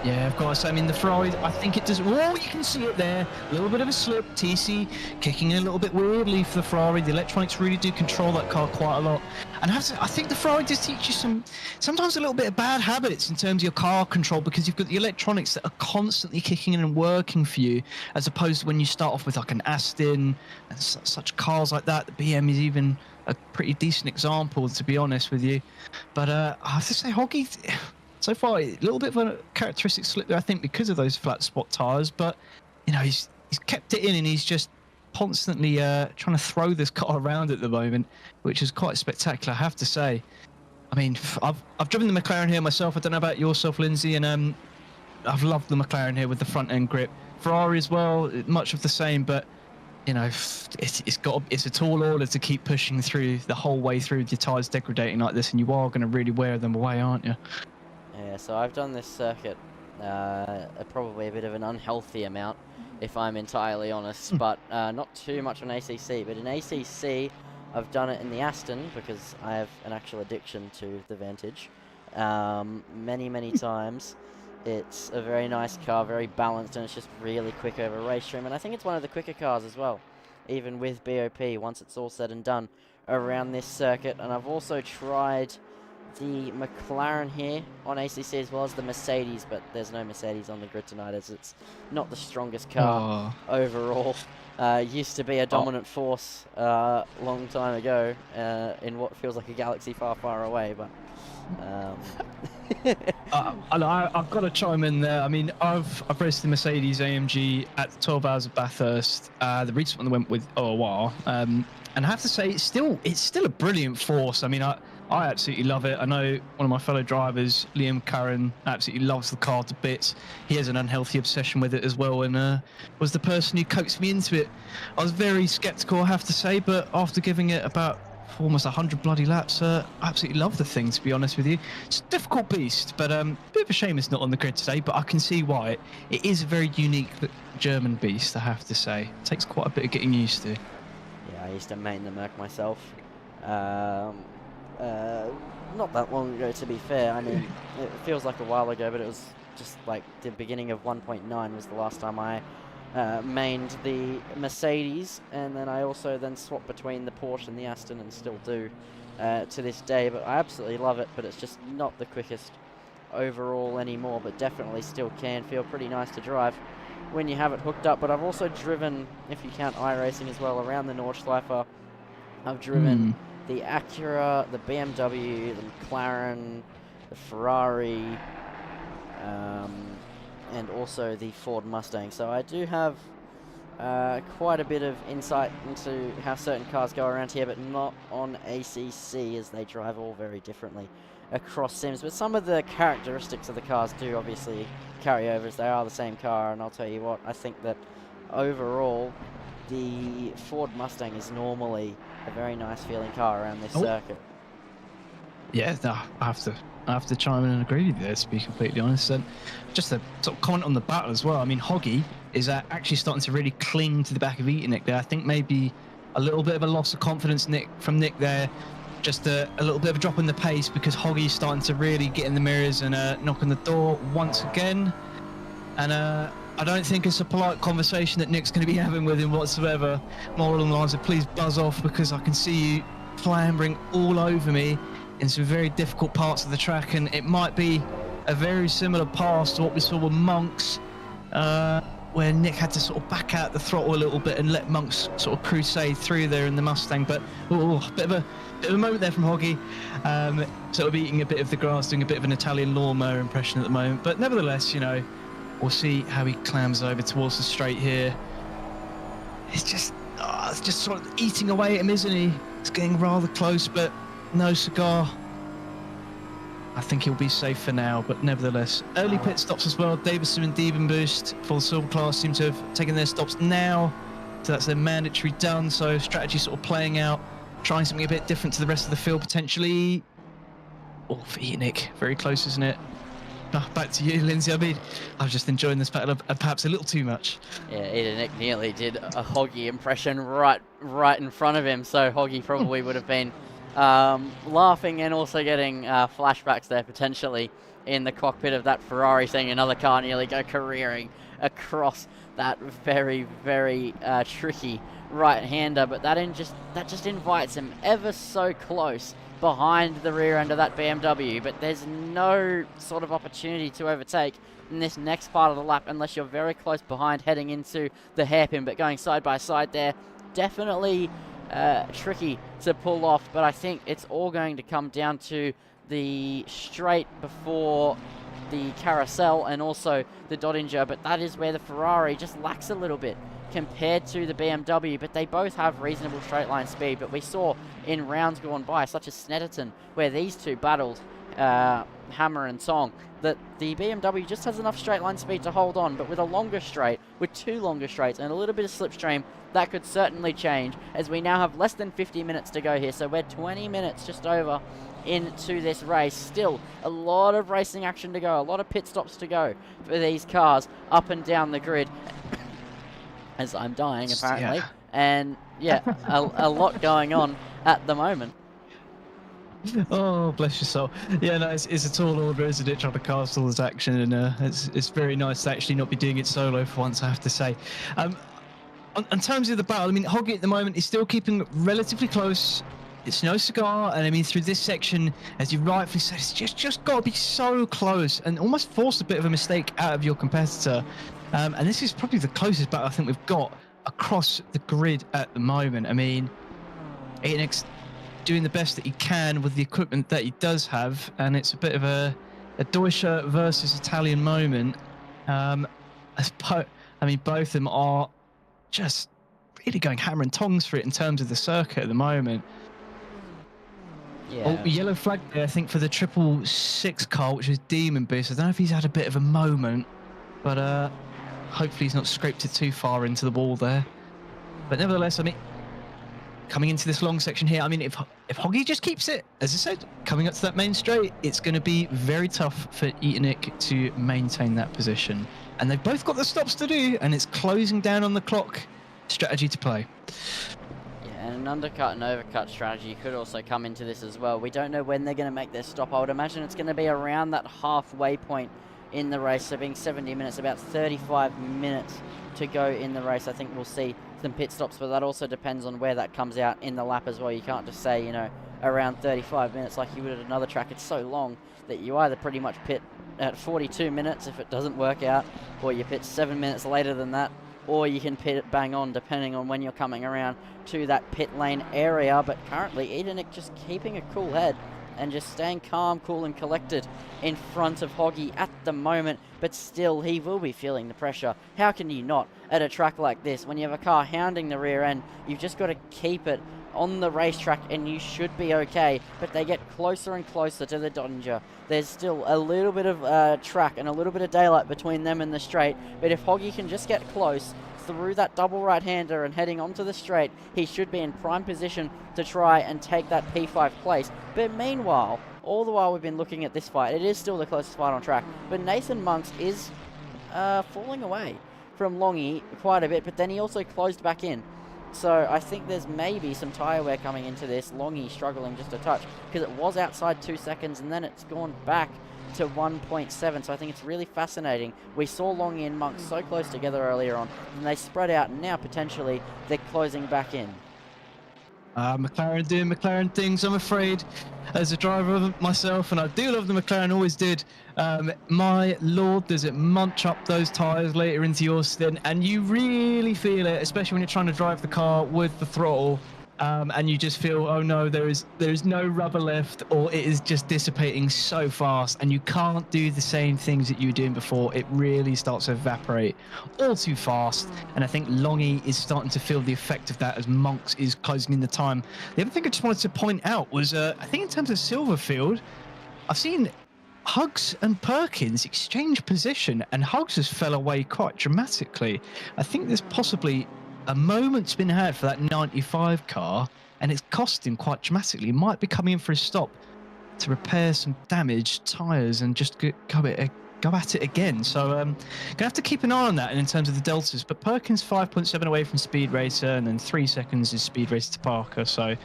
Yeah, of course. I mean, the Ferrari, I think it does. Oh, you can see it there. A little bit of a slip. TC kicking in a little bit weirdly for the Ferrari. The electronics really do control that car quite a lot. And I think the Ferrari does teach you sometimes a little bit of bad habits in terms of your car control, because you've got the electronics that are constantly kicking in and working for you, as opposed to when you start off with like an Aston and such cars like that. The BM is even a pretty decent example, to be honest with you. But I have to say, Hoggy, so far, a little bit of a characteristic slip there, I think, because of those flat spot tyres. But, you know, he's kept it in, and he's just constantly trying to throw this car around at the moment, which is quite spectacular, I have to say. I mean, I've driven the McLaren here myself. I don't know about yourself, Lindsay, and I've loved the McLaren here with the front end grip. Ferrari as well, much of the same, but you know, it's a tall order to keep pushing through the whole way through your tyres degrading like this, and you are going to really wear them away, aren't you? Yeah, so I've done this circuit probably a bit of an unhealthy amount, if I'm entirely honest, but not too much on ACC. But in ACC, I've done it in the Aston because I have an actual addiction to the Vantage. Many times. It's a very nice car, very balanced, and it's just really quick over race trim. And I think it's one of the quicker cars as well, even with BOP, once it's all said and done around this circuit. And I've also tried the McLaren here on ACC as well as the Mercedes, but there's no Mercedes on the grid tonight, as it's not the strongest car overall. Used to be a dominant force long time ago in what feels like a galaxy far away, but I've got to chime in there. I mean, I've raced the Mercedes AMG at 12 Hours of Bathurst, the recent one that went with OOR, and I have to say it's still a brilliant force. I mean, I absolutely love it. I know one of my fellow drivers, Liam Curran, absolutely loves the car to bits. He has an unhealthy obsession with it as well, and was the person who coaxed me into it. I was very skeptical, I have to say, but after giving it about almost 100 bloody laps, I absolutely love the thing, to be honest with you. It's a difficult beast, but a bit of a shame it's not on the grid today, but I can see why. It is a very unique German beast, I have to say. It takes quite a bit of getting used to. Yeah, I used to main the Merc myself. Not that long ago, to be fair. I mean, it feels like a while ago, but it was just like the beginning of 1.9 was the last time I mained the Mercedes, and then I also then swapped between the Porsche and the Aston, and still do to this day. But I absolutely love it, but it's just not the quickest overall anymore, but definitely still can feel pretty nice to drive when you have it hooked up. But I've also driven, if you count iRacing as well, around the Nordschleife. I've driven the Acura, the BMW, the McLaren, the Ferrari, and also the Ford Mustang. So I do have quite a bit of insight into how certain cars go around here, but not on ACC, as they drive all very differently across sims. But some of the characteristics of the cars do obviously carry over, as they are the same car. And I'll tell you what, I think that overall the Ford Mustang is normally a very nice feeling car around this circuit. Yeah, no, I have to chime in and agree with you there, to be completely honest. And just to sort of comment on the battle as well, I mean, Hoggy is actually starting to really cling to the back of Nick there. I think maybe a little bit of a loss of confidence from Nick there. Just a little bit of a drop in the pace, because Hoggy's starting to really get in the mirrors and knock on the door once again. And I don't think it's a polite conversation that Nick's going to be having with him whatsoever. More along the lines of, please buzz off, because I can see you clambering all over me in some very difficult parts of the track. And it might be a very similar pass to what we saw with Monks, where Nick had to sort of back out the throttle a little bit and let Monks sort of crusade through there in the Mustang. But a bit of a moment there from Hoggy, sort of eating a bit of the grass, doing a bit of an Italian lawnmower impression at the moment. But nevertheless, you know, we'll see how he clambers over towards the straight here. It's just sort of eating away at him, isn't he? It's getting rather close, but no cigar. I think he'll be safe for now, but nevertheless, early pit stops as well. Davison and Diebenboost for the silver class seem to have taken their stops now, so that's their mandatory done. So strategy sort of playing out, trying something a bit different to the rest of the field potentially. Oh, for Nick, very close, isn't it? Back to you, Lindsay. I mean, I was just enjoying this battle perhaps a little too much. Yeah, Nick nearly did a Hoggy impression right in front of him, so Hoggy probably would have been laughing and also getting flashbacks there potentially in the cockpit of that Ferrari, seeing another car nearly go careering across that very, very tricky right-hander. But that just invites him ever so close behind the rear end of that BMW, but there's no sort of opportunity to overtake in this next part of the lap unless you're very close behind heading into the hairpin. But going side by side there, definitely tricky to pull off. But I think it's all going to come down to the straight before the carousel and also the Doddinger. But that is where the Ferrari just lacks a little bit compared to the BMW, but they both have reasonable straight line speed. But we saw in rounds gone by, such as Snetterton, where these two battled hammer and tong, that the BMW just has enough straight line speed to hold on. But with a longer straight, with two longer straights and a little bit of slipstream, that could certainly change, as we now have less than 50 minutes to go here. So we're 20 minutes just over into this race. Still a lot of racing action to go, a lot of pit stops to go for these cars up and down the grid. As I'm dying, apparently. Yeah. And yeah, a lot going on at the moment. Oh, bless your soul. Yeah, no, it's a tall order, isn't it, trying to cast all this action, and it's very nice to actually not be doing it solo for once, I have to say. In terms of the battle, I mean, Hoggy at the moment is still keeping relatively close. It's no cigar, and I mean, through this section, as you rightfully said, it's just got to be so close and almost force a bit of a mistake out of your competitor. And this is probably the closest battle I think we've got across the grid at the moment. I mean, Nick's doing the best that he can with the equipment that he does have, and it's a bit of a Deutscher versus Italian moment. Both of them are just really going hammer and tongs for it in terms of the circuit at the moment. Yeah. Oh, yellow flag there, I think, for the 666 car, which is Diebenboost. I don't know if he's had a bit of a moment, but hopefully he's not scraped it too far into the wall there. But nevertheless, I mean, coming into this long section here, I mean, if Hoggy just keeps it, as I said, coming up to that main straight, it's going to be very tough for Nick to maintain that position. And they've both got the stops to do, and it's closing down on the clock. Strategy to play. Yeah, and an undercut and overcut strategy could also come into this as well. We don't know when they're going to make their stop. I would imagine it's going to be around that halfway point in the race, so being 70 minutes, about 35 minutes to go in the race. I think we'll see some pit stops, but that also depends on where that comes out in the lap as well. You can't just say, you know, around 35 minutes like you would at another track. It's so long that you either pretty much pit at 42 minutes if it doesn't work out, or you pit 7 minutes later than that, or you can pit it bang on depending on when you're coming around to that pit lane area. But currently Edenick just keeping a cool head and just staying calm, cool and collected in front of Hoggy at the moment, but still he will be feeling the pressure. How can you not at a track like this when you have a car hounding the rear end? You've just got to keep it on the racetrack and you should be okay, but they get closer and closer to the Dodger. There's still a little bit of track and a little bit of daylight between them and the straight, but if Hoggy can just get close through that double right-hander and heading onto the straight, he should be in prime position to try and take that P5 place. But meanwhile, all the while we've been looking at this fight, it is still the closest fight on track, but Nathan Monks is falling away from Longy quite a bit, but then he also closed back in. So I think there's maybe some tyre wear coming into this. Longy struggling just a touch because it was outside 2 seconds and then it's gone back to 1.7. So I think it's really fascinating. We saw Longy and Monk so close together earlier on and they spread out, and now potentially they're closing back in. McLaren doing McLaren things, I'm afraid, as a driver myself, and I do love the McLaren, always did. My lord, does it munch up those tyres later into your stint, and you really feel it, especially when you're trying to drive the car with the throttle, and you just feel, oh no, there is no rubber left, or it is just dissipating so fast, and you can't do the same things that you were doing before. It really starts to evaporate all too fast, and I think Longy is starting to feel the effect of that as Monks is closing in the time. The other thing I just wanted to point out was, I think in terms of Silverfield, I've seen Hugs and Perkins exchange position, and Hugs has fell away quite dramatically. I think there's possibly a moment's been had for that 95 car, and it's cost him quite dramatically. He might be coming in for a stop to repair some damaged tyres and just go at it again. So gonna have to keep an eye on that. And in terms of the deltas, but Perkins 5.7 away from Speed Racer, and then 3 seconds is Speed Racer to Parker. So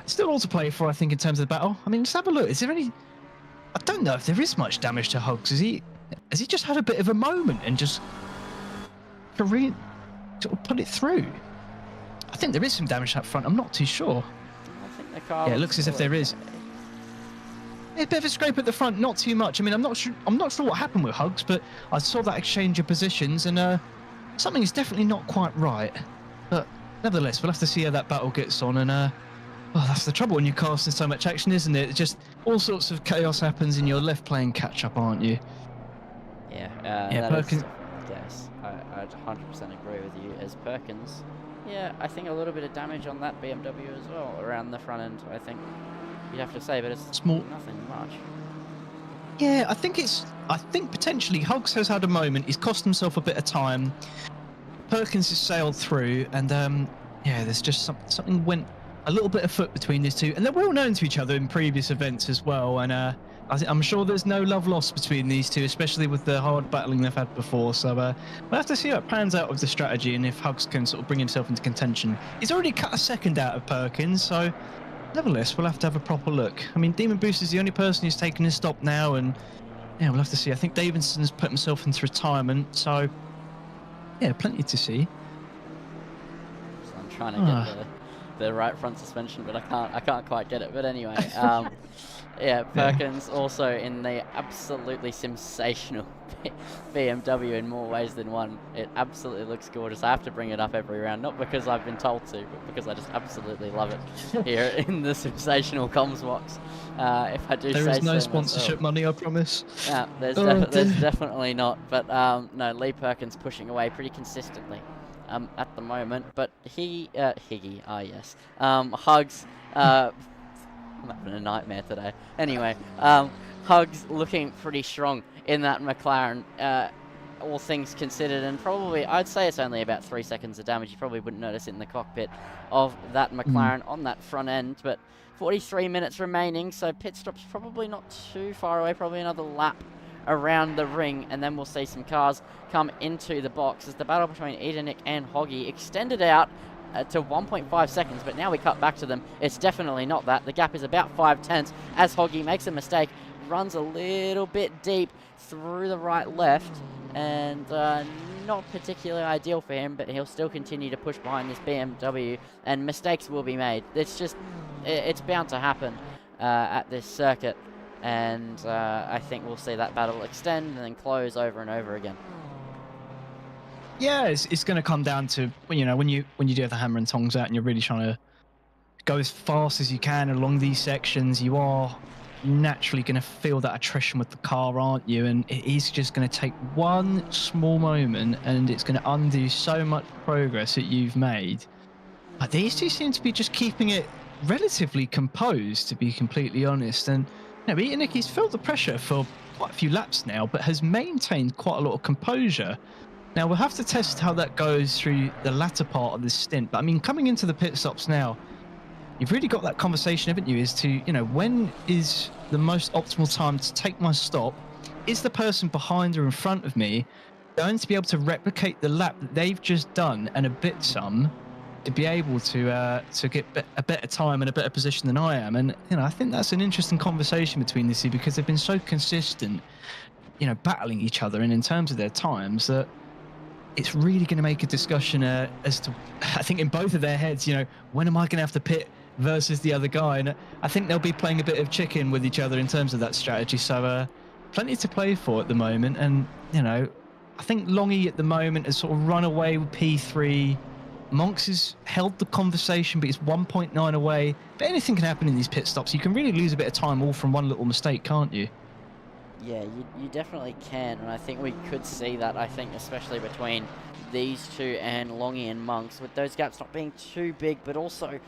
still all to play for, I think, in terms of the battle. I mean, let's have a look. Is there any? I don't know if there is much damage to Hugs. Has he just had a bit of a moment and just sort of put it through? I think there is some damage up front. I'm not too sure. I think the car. Yeah, it looks as if there is. Yeah, a bit of a scrape at the front, not too much. I mean, I'm not sure what happened with Hugs, but I saw that exchange of positions, and something is definitely not quite right. But nevertheless, we'll have to see how that battle gets on. And oh, that's the trouble when you're casting so much action, isn't it? It's just all sorts of chaos happens, and you're left playing catch up, aren't you? Yeah, Perkins. Yes, I 100% agree with you. As Perkins, yeah, I think a little bit of damage on that BMW as well around the front end. I think you'd have to say, but it's small, nothing much. Yeah, I think potentially Hugs has had a moment. He's cost himself a bit of time. Perkins has sailed through, and yeah, there's just something went a little bit afoot between these two, and they're well known to each other in previous events as well. And I'm sure there's no love lost between these two, especially with the hard battling they've had before. So we'll have to see how it pans out with the strategy, and if Hugs can sort of bring himself into contention. He's already cut a second out of Perkins, so nevertheless, we'll have to have a proper look. I mean, Demon Boost is the only person who's taken his stop now, and yeah, we'll have to see. I think Davidson's put himself into retirement, so yeah, plenty to see. So I'm trying to get the right front suspension, but I can't quite get it. But anyway, yeah, Perkins also in the absolutely sensational BMW in more ways than one. It absolutely looks gorgeous. I have to bring it up every round, not because I've been told to, but because I just absolutely love it here in the sensational comms box. If I do say so. There is no sponsorship money, I promise. There's definitely not. But no, Lee Perkins pushing away pretty consistently at the moment. But Higgy, yes. Hugs. I'm having a nightmare today. Anyway, Hugs looking pretty strong in that McLaren, all things considered, and probably, I'd say it's only about 3 seconds of damage. You probably wouldn't notice it in the cockpit of that McLaren on that front end, but 43 minutes remaining, so pit stop's probably not too far away, probably another lap around the ring, and then we'll see some cars come into the box as the battle between Edenick and Hoggy extended out to 1.5 seconds, but now we cut back to them. It's definitely not that. The gap is about 5/10 as Hoggy makes a mistake, runs a little bit deep through the right left, and not particularly ideal for him, but he'll still continue to push behind this BMW, and mistakes will be made. It's bound to happen at this circuit, and I think we'll see that battle extend and then close over and over again. Yeah, it's going to come down to when you do have the hammer and tongs out and you're really trying to go as fast as you can along these sections. You are naturally going to feel that attrition with the car, aren't you? And it is just going to take one small moment, and it's going to undo so much progress that you've made. But these two seem to be just keeping it relatively composed, to be completely honest. And Niki's felt the pressure for quite a few laps now, but has maintained quite a lot of composure. Now, we'll have to test how that goes through the latter part of this stint. But I mean, coming into the pit stops now, you've really got that conversation, haven't you, as to, when is the most optimal time to take my stop? Is the person behind or in front of me going to be able to replicate the lap that they've just done and a bit some to be able to get a better time and a better position than I am? And, I think that's an interesting conversation between the two, because they've been so consistent, battling each other, and in terms of their times, that it's really going to make a discussion as to, I think, in both of their heads, when am I going to have to pit versus the other guy? And I think they'll be playing a bit of chicken with each other in terms of that strategy. So plenty to play for at the moment. And, I think Longy at the moment has sort of run away with P3. Monks has held the conversation, but he's 1.9 away. But anything can happen in these pit stops. You can really lose a bit of time all from one little mistake, can't you? Yeah, you definitely can, and I think we could see that, I think, especially between these two and Longy and Monks, with those gaps not being too big, but also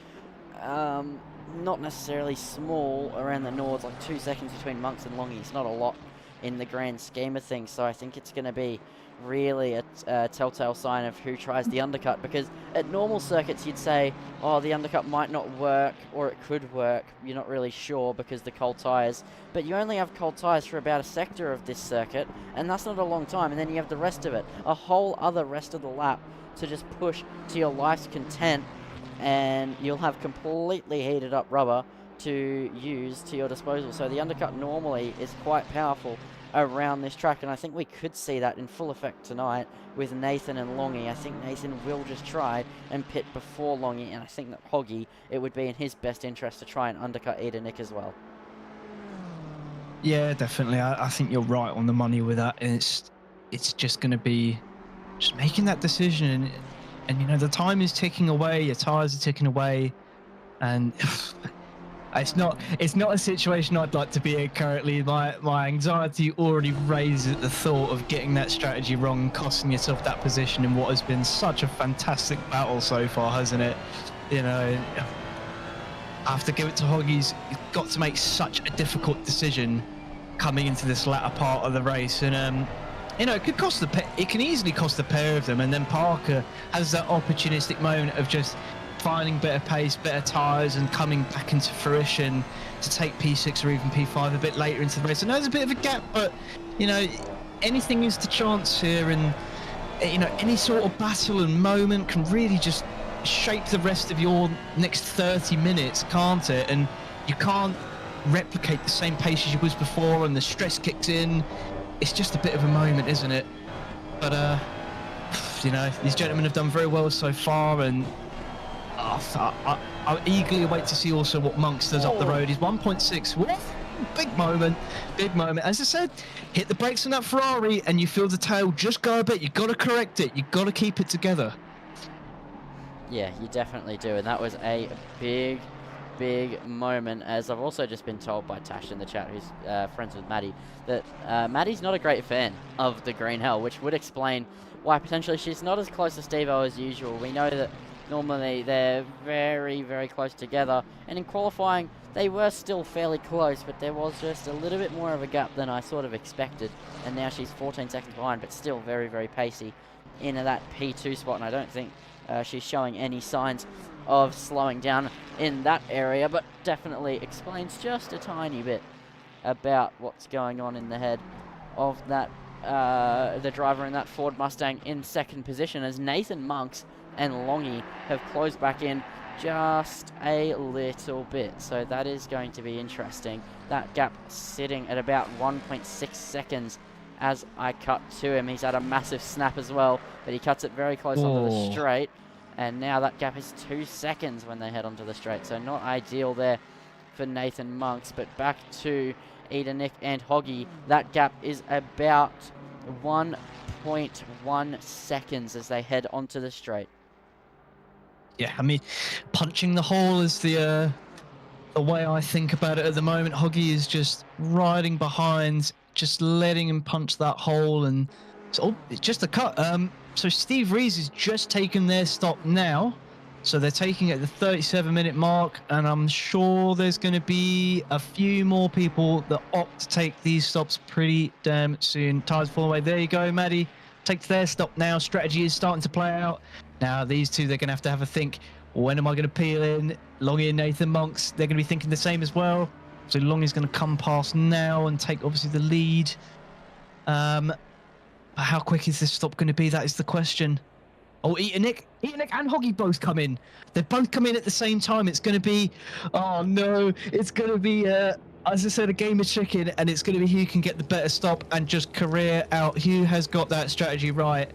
not necessarily small around the Nords. Like 2 seconds between Monks and Longy is not a lot in the grand scheme of things, so I think it's going to be really a telltale sign of who tries the undercut, because at normal circuits you'd say, oh, the undercut might not work, or it could work, you're not really sure because the cold tyres, but you only have cold tyres for about a sector of this circuit, and that's not a long time, and then you have the rest of it, a whole other rest of the lap to just push to your life's content, and you'll have completely heated up rubber to use to your disposal. So the undercut normally is quite powerful around this track, and I think we could see that in full effect tonight with Nathan and Longy. I think Nathan will just try and pit before Longy, and I think that Hoggy, it would be in his best interest to try and undercut Eda Nick as well. Yeah, definitely. I think you're right on the money with that, and it's just going to be just making that decision, and the time is ticking away, your tires are ticking away, and it's not a situation I'd like to be in currently. My anxiety already raised at the thought of getting that strategy wrong and costing yourself that position in what has been such a fantastic battle so far, hasn't it? I have to give it to Hoggies. He's got to make such a difficult decision coming into this latter part of the race, and it could cost it can easily cost the pair of them. And then Parker has that opportunistic moment of just finding better pace, better tyres, and coming back into fruition to take P6 or even P5 a bit later into the race. I know there's a bit of a gap, but anything is the chance here, and any sort of battle and moment can really just shape the rest of your next 30 minutes, can't it? And you can't replicate the same pace as you was before, and the stress kicks in. It's just a bit of a moment, isn't it? But these gentlemen have done very well so far, and I eagerly await to see also what Monks does up the road. He's 1.6. Big moment. As I said, hit the brakes on that Ferrari and you feel the tail just go a bit. You've got to correct it. You've got to keep it together. Yeah, you definitely do. And that was a big moment, as I've also just been told by Tash in the chat, who's friends with Maddie, that Maddie's not a great fan of the Green Hell, which would explain why potentially she's not as close to Steve-O as usual. We know that normally they're very, very close together, and in qualifying they were still fairly close, but there was just a little bit more of a gap than I sort of expected, and now she's 14 seconds behind, but still very, very pacey in that P2 spot, and I don't think she's showing any signs of slowing down in that area, but definitely explains just a tiny bit about what's going on in the head of that the driver in that Ford Mustang in second position, as Nathan Monks and Longy have closed back in just a little bit. So that is going to be interesting. That gap sitting at about 1.6 seconds as I cut to him. He's had a massive snap as well, but he cuts it very close onto the straight. And now that gap is 2 seconds when they head onto the straight. So not ideal there for Nathan Monks. But back to Nick and Hoggy. That gap is about 1.1 seconds as they head onto the straight. Yeah, I mean, punching the hole is the way I think about it at the moment. Hoggy is just riding behind, just letting him punch that hole, and it's just a cut. So Steve Rees has just taken their stop now. So they're taking it at the 37-minute mark, and I'm sure there's going to be a few more people that opt to take these stops pretty damn soon. Tires fall away. There you go, Maddie. Takes their stop now. Strategy is starting to play out. Now these two, they're going to have a think. When am I going to peel in? Longy and Nathan Monks, they're going to be thinking the same as well. So Longy's going to come past now and take obviously the lead. But how quick is this stop going to be? That is the question. Oh, Nick and Hoggy both come in. They both come in at the same time. It's going to be, oh no, it's going to be, as I said, a game of chicken, and it's going to be who can get the better stop and just career out. Who has got that strategy right?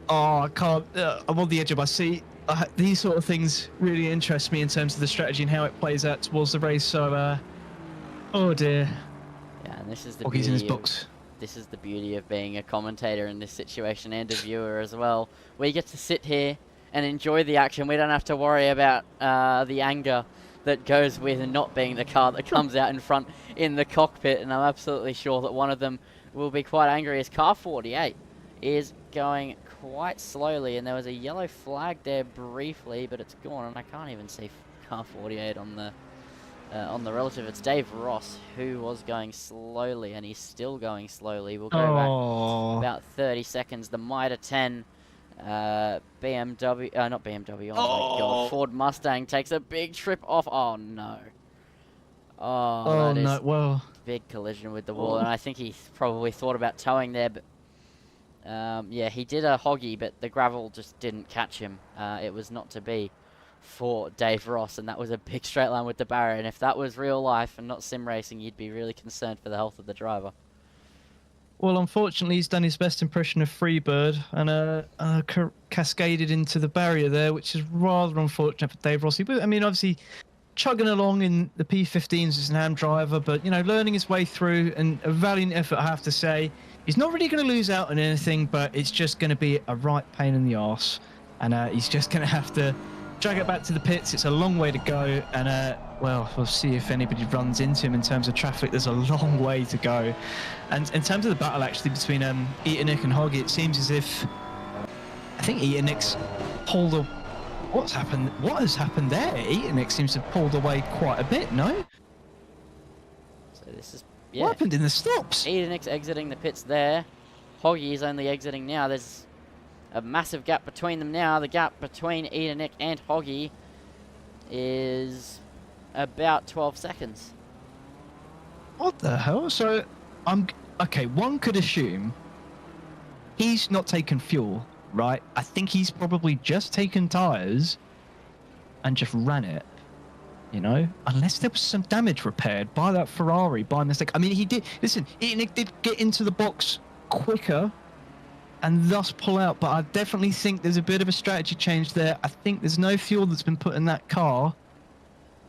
Oh, I can't, I'm on the edge of my seat. These sort of things really interest me in terms of the strategy and how it plays out towards the race. So, oh dear. Yeah, and this is the Hoggy's in his box. This is the beauty of being a commentator in this situation and a viewer as well. We get to sit here and enjoy the action. We don't have to worry about the anger that goes with not being the car that comes out in front in the cockpit. And I'm absolutely sure that one of them will be quite angry, as car 48 is going quite slowly. And there was a yellow flag there briefly, but it's gone. And I can't even see car 48 on the relative. It's Dave Ross who was going slowly, and he's still going slowly. We'll go back about 30 seconds. The Mitre 10 BMW, not BMW, oh my god, Ford Mustang takes a big trip off. Oh no. Oh no, well, big collision with the wall, and I think he probably thought about towing there, but yeah, he did a Hoggy, but the gravel just didn't catch him. It was not to be for Dave Ross, and that was a big straight line with the barrier, and if that was real life and not sim racing, you'd be really concerned for the health of the driver. Well, unfortunately, he's done his best impression of Freebird and cascaded into the barrier there, which is rather unfortunate for Dave Rossi. But I mean, obviously, chugging along in the P15s as an AM driver, but, you know, learning his way through, and a valiant effort, I have to say. He's not really going to lose out on anything, but it's just going to be a right pain in the arse. And he's just going to have to drag it back to the pits. It's a long way to go, and well, we'll see if anybody runs into him in terms of traffic. There's a long way to go. And in terms of the battle actually between Nick and Hoggy, it seems as if I think Nick's pulled a... What has happened there? Nick seems to have pulled away quite a bit, no? So this is... Yeah. What happened in the stops? Nick's exiting the pits there. Hoggy is only exiting now. There's a massive gap between them now. The gap between Nick and Hoggy is about 12 seconds. What the hell? So, okay, one could assume he's not taken fuel, right? I think he's probably just taken tyres and just ran it, you know? Unless there was some damage repaired by that Ferrari by mistake. I mean, he did... Listen, Nick did get into the box quicker and thus pull out, but I definitely think there's a bit of a strategy change there. I think there's no fuel that's been put in that car,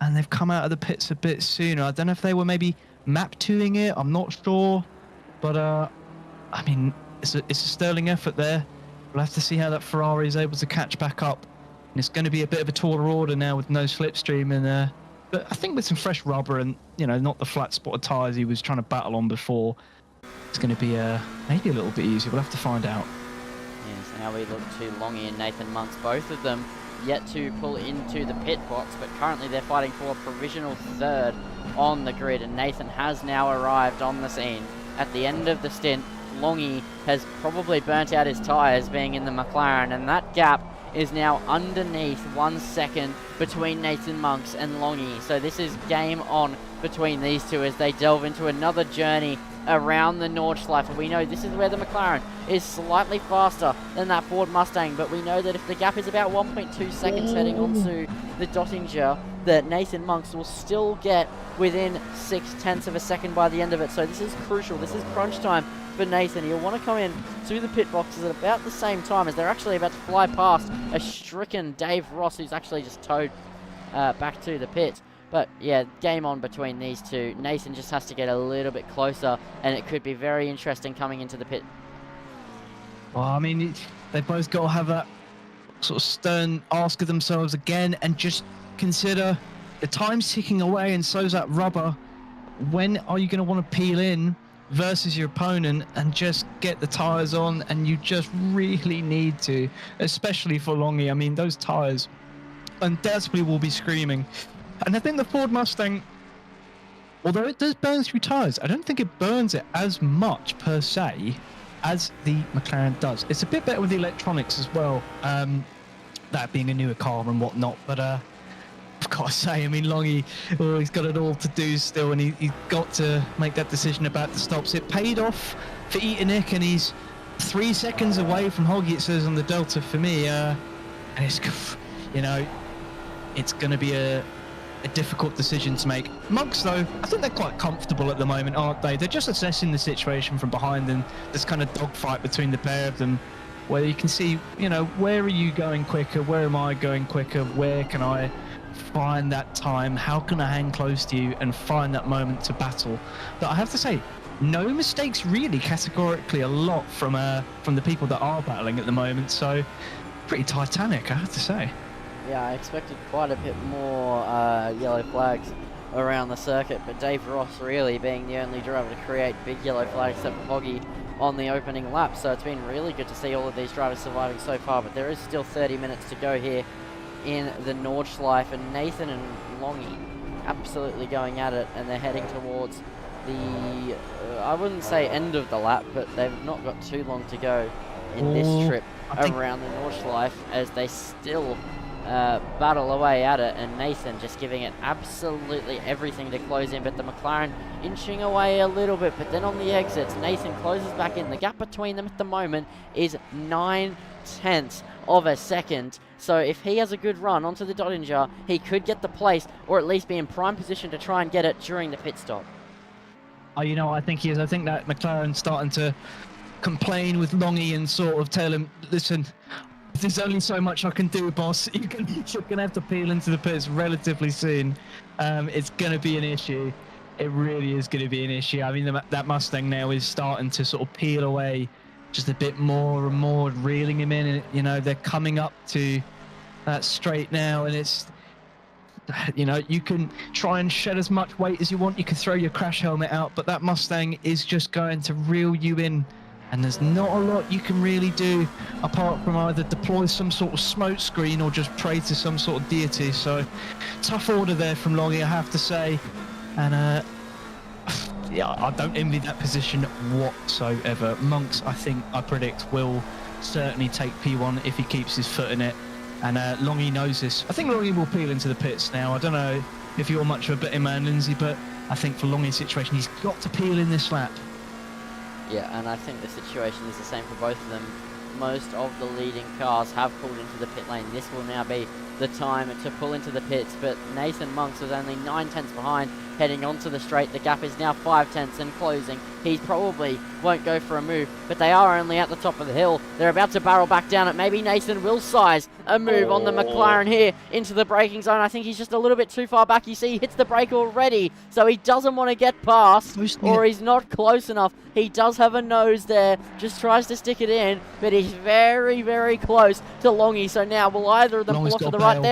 and they've come out of the pits a bit sooner. I don't know if they were maybe map 2ing it, I'm not sure, but I mean, it's a sterling effort there. We'll have to see how that Ferrari is able to catch back up, and it's going to be a bit of a taller order now with no slipstream, and but I think with some fresh rubber and, you know, not the flat spotted tyres he was trying to battle on before, it's going to be maybe a little bit easier. We'll have to find out. Yes, now we look to Longy and Nathan Monks, both of them yet to pull into the pit box, but currently they're fighting for a provisional third on the grid, and Nathan has now arrived on the scene. At the end of the stint, Longy has probably burnt out his tyres being in the McLaren, and that gap is now underneath 1 second between Nathan Monks and Longy. So this is game on between these two as they delve into another journey around the Nordschleife. We know this is where the McLaren is slightly faster than that Ford Mustang, but we know that if the gap is about 1.2 seconds heading onto the Dottinger, that Nathan Monks will still get within 0.6 of a second by the end of it. So this is crucial. This is crunch time for Nathan. He'll want to come in to the pit boxes at about the same time as they're actually about to fly past a stricken Dave Ross, who's actually just towed back to the pit. But yeah, game on between these two. Nathan just has to get a little bit closer, and it could be very interesting coming into the pit. Well, I mean, they both got to have that sort of stern ask of themselves again and just consider the time's ticking away, and so's that rubber. When are you going to want to peel in versus your opponent and just get the tyres on? And you just really need to, especially for Longy. I mean, those tyres undoubtedly will be screaming. And I think the Ford Mustang, although it does burn through tyres, I don't think it burns it as much per se as the McLaren does. It's a bit better with the electronics as well, that being a newer car and whatnot. But I've got to say, I mean, Longy, he's got it all to do still, and he's got to make that decision about the stops. It paid off for Nick, and he's 3 seconds away from Hoggy, it says on the Delta for me. And it's, you know, it's going to be a difficult decision to make. Monks, though, I think they're quite comfortable at the moment, aren't they? They're just assessing the situation from behind, and this kind of dogfight between the pair of them, where you can see, you know, where are you going quicker? Where am I going quicker? Where can I find that time? How can I hang close to you and find that moment to battle? But I have to say, no mistakes really, categorically, a lot from the people that are battling at the moment. So pretty titanic, I have to say. Yeah, I expected quite a bit more yellow flags around the circuit, but Dave Ross really being the only driver to create big yellow flags except for Hoggy on the opening lap. So it's been really good to see all of these drivers surviving so far, but there is still 30 minutes to go here in the Nordschleife, and Nathan and Longy absolutely going at it, and they're heading towards the, I wouldn't say end of the lap, but they've not got too long to go in this trip around the Nordschleife as they still battle away at it, and Nathan just giving it absolutely everything to close in, but the McLaren inching away a little bit. But then on the exits, Nathan closes back in. The gap between them at the moment is 0.9 of a second. So if he has a good run onto the Dottinger, he could get the place, or at least be in prime position to try and get it during the pit stop. Oh, you know, I think he is. I think that McLaren's starting to complain with Longy and sort of tell him, listen, there's only so much I can do, boss. You're going to have to peel into the pits relatively soon. It's going to be an issue. It really is going to be an issue. I mean, that Mustang now is starting to sort of peel away just a bit more and more, reeling him in. And, you know, they're coming up to that straight now, and it's, you know, you can try and shed as much weight as you want. You can throw your crash helmet out, but that Mustang is just going to reel you in. And there's not a lot you can really do apart from either deploy some sort of smoke screen or just pray to some sort of deity. So tough order there from Longy, I have to say. And yeah, I don't envy that position whatsoever. Monks, I predict, will certainly take P1 if he keeps his foot in it. And Longy knows this. I think Longy will peel into the pits now. I don't know if you're much of a betting man, Lindsay, but I think for Longy's situation, he's got to peel in this lap. Yeah, and I think the situation is the same for both of them. Most of the leading cars have pulled into the pit lane. This will now be the time to pull into the pits, but Nathan Monks was only 0.9 behind heading onto the straight. The gap is now 0.5 and closing. He probably won't go for a move, but they are only at the top of the hill. They're about to barrel back down it. Maybe Nathan will size a move on the McLaren here into the braking zone. I think he's just a little bit too far back. You see he hits the brake already, so he doesn't want to get past, or he's not close enough. He does have a nose there, just tries to stick it in, but he's very, very close to Longy. So now will either of them pull off to the right?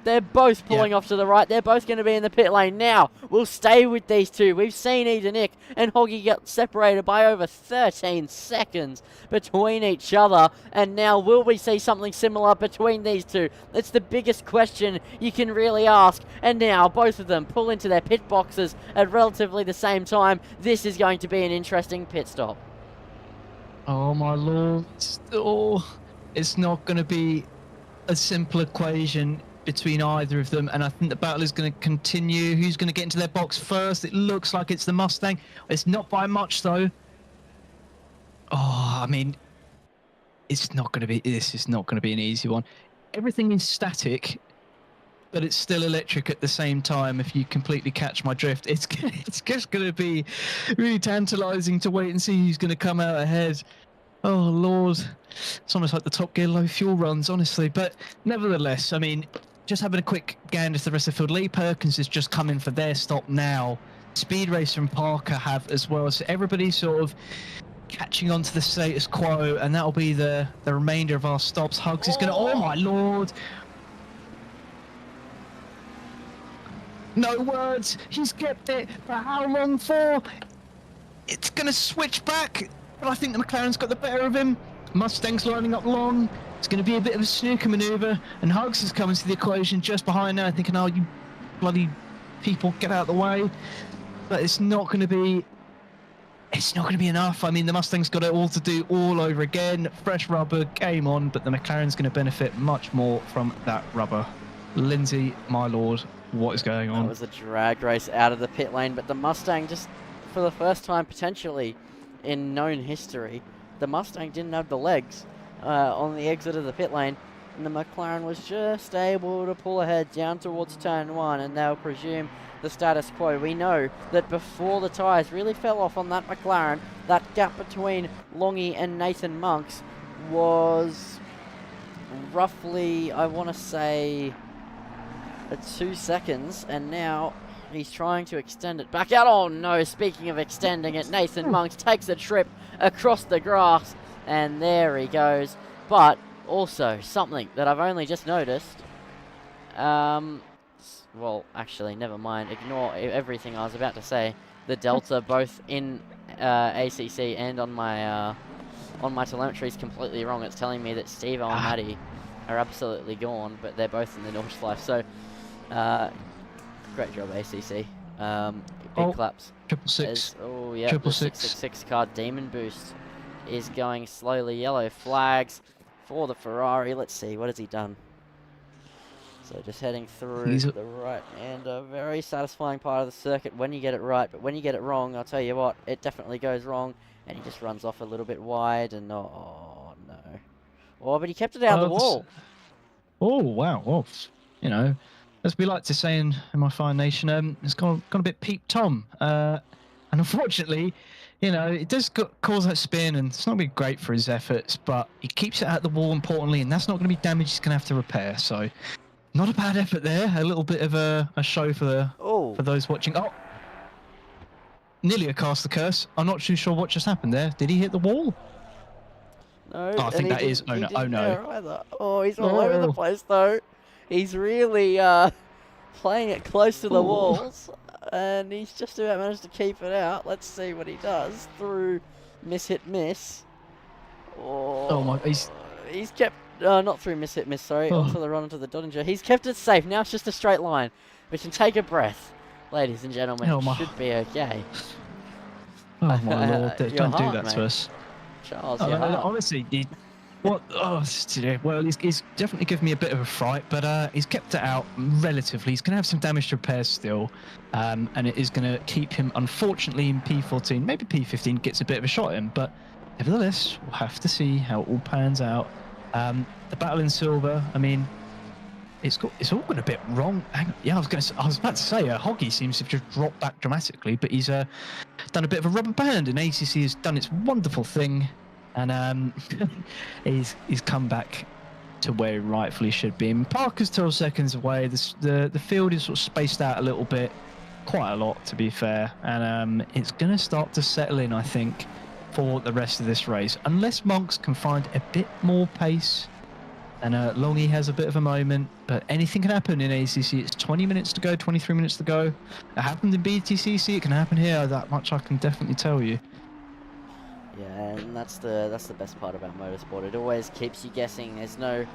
They're both pulling off to the right. They're both going to be in the pit lane now. We'll stay with these two. We've seen Nick and Hoggy get separated by over 13 seconds between each other, and now will we see something similar between these two? It's the biggest question you can really ask. And now both of them pull into their pit boxes at relatively the same time. This is going to be an interesting pit stop. Oh my lord. It's not going to be a simple equation between either of them, and I think the battle is going to continue. Who's going to get into their box first? It looks like it's the Mustang. It's not by much though. Oh, I mean, this is not going to be an easy one. Everything is static but it's still electric at the same time, if you completely catch my drift. It's just going to be really tantalizing to wait and see who's going to come out ahead. Oh, Lord. It's almost like the Top Gear low fuel runs, honestly. But nevertheless, I mean, just having a quick gander to the rest of the field. Lee Perkins has just come in for their stop now. Speed Racer and Parker have as well. So everybody's sort of catching on to the status quo, and that'll be the remainder of our stops. Hugs is going to... Oh, my Lord. No words. He's kept it. For how long for? It's going to switch back, but I think the McLaren's got the better of him. Mustang's lining up long. It's going to be a bit of a snooker manoeuvre, and Hugs is coming to the equation just behind now, thinking, oh, you bloody people, get out of the way. But it's not going to be... It's not going to be enough. I mean, the Mustang's got it all to do all over again. Fresh rubber, game on, but the McLaren's going to benefit much more from that rubber. Lindsay, my lord, what is going on? That was a drag race out of the pit lane, but the Mustang just, for the first time potentially in known history, the Mustang didn't have the legs on the exit of the pit lane, and the McLaren was just able to pull ahead down towards turn 1, and they'll presume the status quo. We know that before the tyres really fell off on that McLaren, that gap between Longy and Nathan Monks was roughly, I want to say, 2 seconds, and now he's trying to extend it back out. Oh no, speaking of extending it, Nathan Monks takes a trip across the grass, and there he goes. But also, something that I've only just noticed, well, actually, never mind, ignore everything I was about to say. The delta, both in ACC and on my telemetry, is completely wrong. It's telling me that Steve and Maddie are absolutely gone, but they're both in the Nordschleife, so great job, ACC. Big claps. 666. Oh, yeah. 666 car Demon Boost is going slowly. Yellow flags for the Ferrari. Let's see, what has he done? So just heading through the right, and a very satisfying part of the circuit when you get it right, but when you get it wrong, I'll tell you what, it definitely goes wrong, and he just runs off a little bit wide, and oh, no. Oh, but he kept it out of the wall. Oh, wow. Well, you know, as we like to say in my fine nation, it's gone a bit Peep Tom. And unfortunately, you know, it does cause that spin, and it's not going to be great for his efforts, but he keeps it out the wall, importantly, and that's not going to be damage he's going to have to repair. So, not a bad effort there. A little bit of a show for those watching. Oh, nearly a cast the curse. I'm not too sure what just happened there. Did he hit the wall? No, I think that is. Oh no! Oh no! Oh, he's all over the place though. He's really playing it close to the walls, and he's just about managed to keep it out. Let's see what he does through miss. Oh my! He's kept not through miss. Sorry, onto the run onto the Doddinger. He's kept it safe. Now it's just a straight line. We can take a breath, ladies and gentlemen. It should be okay. Oh my lord! Don't do that to us. Charles, honestly, well, he's definitely given me a bit of a fright, but he's kept it out relatively. He's going to have some damage to repair still, and it is going to keep him, unfortunately, in P14. Maybe P15 gets a bit of a shot at him, but nevertheless, we'll have to see how it all pans out. The battle in silver, I mean, it's all gone a bit wrong. Hang on. Yeah, I was about to say, Hoggy seems to have just dropped back dramatically, but he's done a bit of a rubber band, and ACC has done its wonderful thing, and he's come back to where he rightfully should be. And Parker's 12 seconds away. The field is sort of spaced out a little bit, quite a lot to be fair, and it's going to start to settle in, I think, for the rest of this race, unless Monks can find a bit more pace. And Longy has a bit of a moment, but anything can happen in ACC. It's 20 minutes to go, 23 minutes to go. It happened in BTCC, it can happen here. That much I can definitely tell you. Yeah, and that's the best part about motorsport. It always keeps you guessing. There's no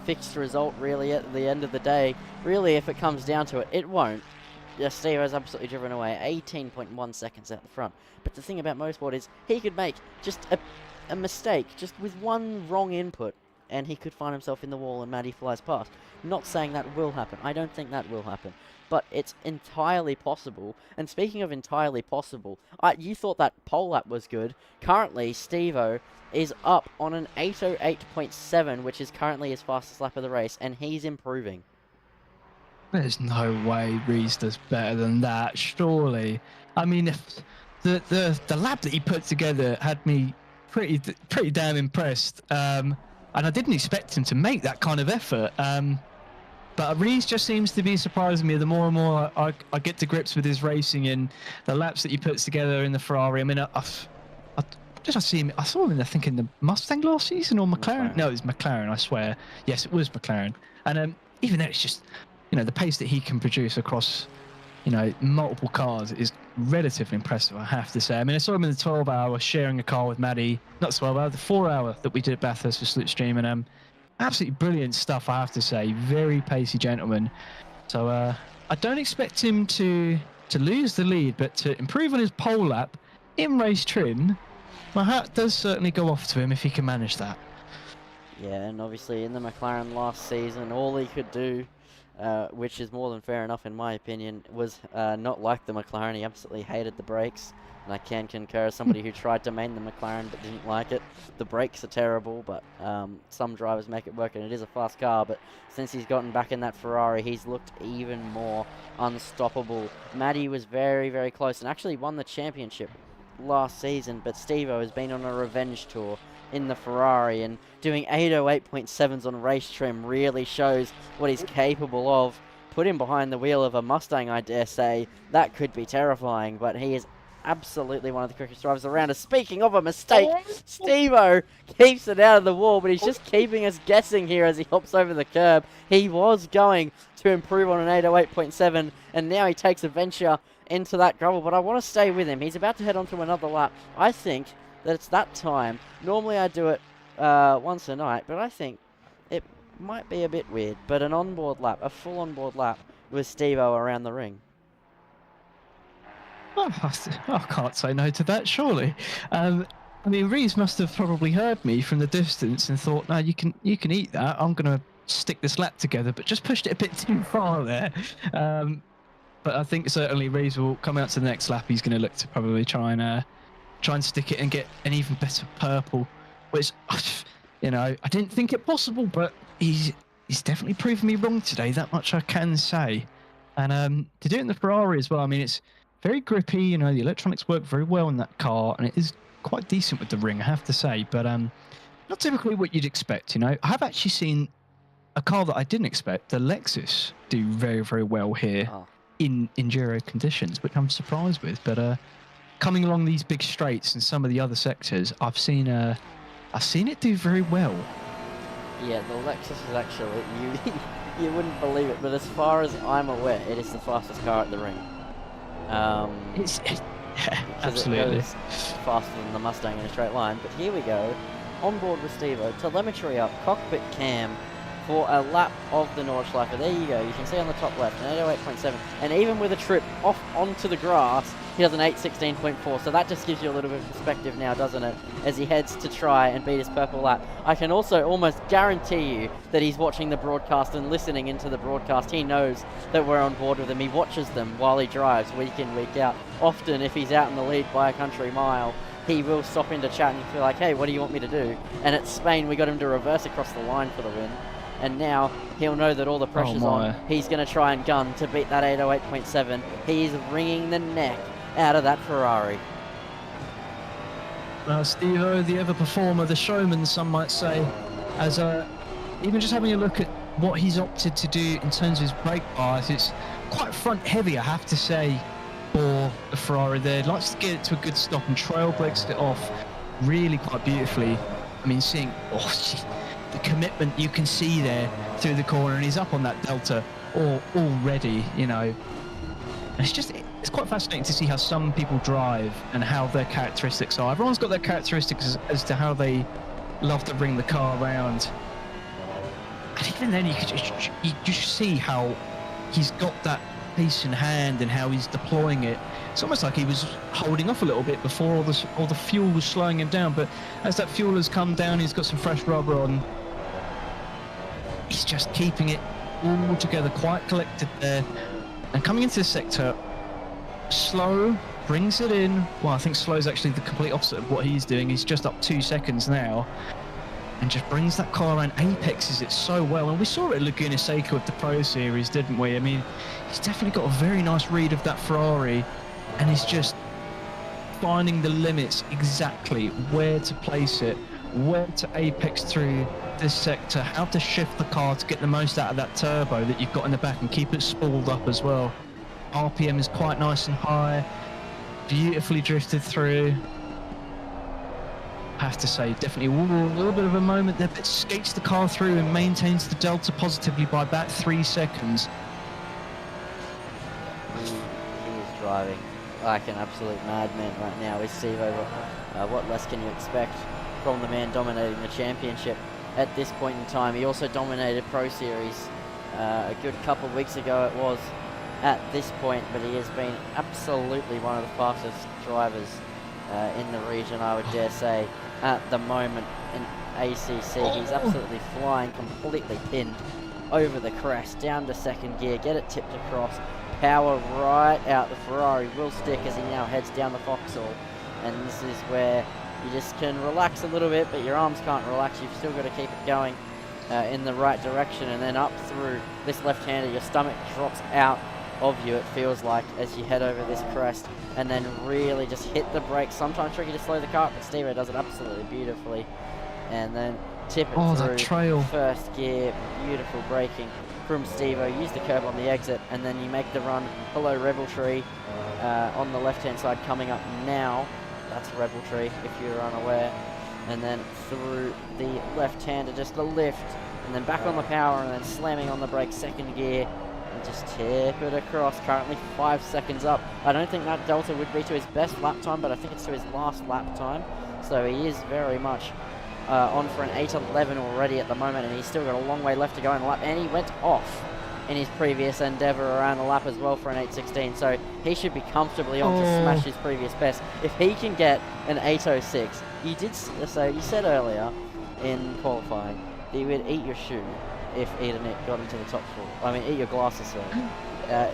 fixed result really at the end of the day. Really, if it comes down to it, it won't. Yeah, Steve has absolutely driven away 18.1 seconds out the front. But the thing about motorsport is he could make just a mistake, just with one wrong input, and he could find himself in the wall and Maddie flies past. Not saying that will happen. I don't think that will happen. But it's entirely possible. And speaking of entirely possible, you thought that pole lap was good. Currently, Steve-O is up on an 8:08.7, which is currently his fastest lap of the race, and he's improving. There's no way Rees does better than that, surely. I mean, if the lap that he put together had me pretty damn impressed, and I didn't expect him to make that kind of effort. But Rees just seems to be surprising me. The more and more I get to grips with his racing and the laps that he puts together in the Ferrari. I mean, did I see him? I saw him, I think, in the Mustang last season or McLaren. No, it was McLaren, I swear. Yes, it was McLaren. And even then, it's just, the pace that he can produce across, multiple cars is relatively impressive, I have to say. I mean, I saw him in the 12-hour sharing a car with Maddie. Not 12-hour, the 4-hour that we did at Bathurst for Slipstream. And absolutely brilliant stuff, I have to say. Very pacey gentleman. So I don't expect him to lose the lead, but to improve on his pole lap in race trim, my hat does certainly go off to him if he can manage that. Yeah, and obviously in the McLaren last season, all he could do, which is more than fair enough in my opinion, was not like the McLaren. He absolutely hated the brakes. And I can concur as somebody who tried to main the McLaren but didn't like it. The brakes are terrible, but some drivers make it work, and it is a fast car. But since he's gotten back in that Ferrari, he's looked even more unstoppable. Matty was very, very close and actually won the championship last season, but Steve-O has been on a revenge tour in the Ferrari, and doing 808.7s on race trim really shows what he's capable of. Put him behind the wheel of a Mustang, I dare say, that could be terrifying, but he is absolutely one of the quickest drivers around. And speaking of a mistake, Steve-O keeps it out of the wall, but he's just keeping us guessing here as he hops over the curb. He was going to improve on an 808.7, and now he takes a venture into that gravel, but I want to stay with him. He's about to head on to another lap. I think that it's that time. Normally I do it once a night, but I think it might be a bit weird. But an onboard lap, a full onboard lap with Steve-O around the ring. Oh, I can't say no to that, surely. I mean, Rees must have probably heard me from the distance and thought, no, you can eat that. I'm going to stick this lap together, but just pushed it a bit too far there. But I think certainly Rees will come out to the next lap. He's going to look to probably try and stick it and get an even better purple, which, I didn't think it possible, but he's definitely proven me wrong today. That much I can say. And to do it in the Ferrari as well, I mean, it's very grippy. The electronics work very well in that car, and it is quite decent with the ring, I have to say. But not typically what you'd expect. I have actually seen a car that I didn't expect, the Lexus, do very, very well here. In enduro conditions, which I'm surprised with. But coming along these big straights and some of the other sectors, I've seen it do very well. Yeah, the Lexus is actually, you wouldn't believe it, but as far as I'm aware, it is the fastest car at the ring. Absolutely. It goes faster than the Mustang in a straight line. But here we go, on board with Steve-O, telemetry up, cockpit cam, for a lap of the Nordschleife. There you go. You can see on the top left, an 808.7. And even with a trip off onto the grass, he does an 816.4. So that just gives you a little bit of perspective now, doesn't it? As he heads to try and beat his purple lap. I can also almost guarantee you that he's watching the broadcast and listening into the broadcast. He knows that we're on board with him. He watches them while he drives week in, week out. Often, if he's out in the lead by a country mile, he will stop in to chat and be like, hey, what do you want me to do? And at Spain, we got him to reverse across the line for the win. And now he'll know that all the pressure's on. He's going to try and gun to beat that 808.7. He's wringing the neck out of that Ferrari. Steve-O, the ever-performer, the showman, some might say, as even just having a look at what he's opted to do in terms of his brake bias, it's quite front-heavy, I have to say, for the Ferrari there. Likes to get it to a good stop and trail breaks it off really quite beautifully. I mean, seeing... the commitment you can see there through the corner, and he's up on that delta already. It's quite fascinating to see how some people drive and how their characteristics are. Everyone's got their characteristics as to how they love to bring the car around, and even then you just see how he's got that pace in hand and how he's deploying it. It's almost like he was holding off a little bit before all the fuel was slowing him down, but as that fuel has come down, he's got some fresh rubber on. He's just keeping it all together, quite collected there. And coming into the sector, slow, brings it in. Well, I think slow is actually the complete opposite of what he's doing. He's just up 2 seconds now. and just brings that car around, apexes it so well. And we saw it at Laguna Seca with the Pro Series, didn't we? I mean, he's definitely got a very nice read of that Ferrari, and he's just finding the limits exactly, where to place it, where to apex through this sector, how to shift the car to get the most out of that turbo that you've got in the back and keep it spooled up as well. RPM is quite nice and high, beautifully drifted through. I have to say, definitely a little bit of a moment there, but skates the car through and maintains the delta positively by about 3 seconds. He is driving like an absolute madman right now. Is Steve over? What less can you expect from the man dominating the championship at this point in time? He also dominated Pro Series a good couple of weeks ago it was at this point, but he has been absolutely one of the fastest drivers in the region, I would dare say, at the moment in ACC. He's absolutely flying, completely pinned over the crest, down to second gear, get it tipped across, power right out. The Ferrari will stick as he now heads down the Vauxhall, and this is where you just can relax a little bit, but your arms can't relax. You've still got to keep it going in the right direction, and then up through this left-hander, your stomach drops out of you, it feels like, as you head over this crest, and then really just hit the brakes. Sometimes tricky to slow the car up, but Steve does it absolutely beautifully, and then tip it through that trail. First gear. Beautiful braking from Steve-O. Use the curb on the exit, and then you make the run below Rebel Tree on the left-hand side coming up now. That's Rebel Tree, if you're unaware. And then through the left-hander, just a lift, and then back on the power, and then slamming on the brakes, second gear, and just tip it across. Currently 5 seconds up. I don't think that delta would be to his best lap time, but I think it's to his last lap time. So he is very much on for an 8:11 already at the moment, and he's still got a long way left to go in the lap, and he went off in his previous endeavour around the lap as well for an 8:16, so he should be comfortably on to smash his previous best. If he can get an 8:06, you said earlier in qualifying that you would eat your shoe if Eden got into the top four. I mean, eat your glasses, sorry,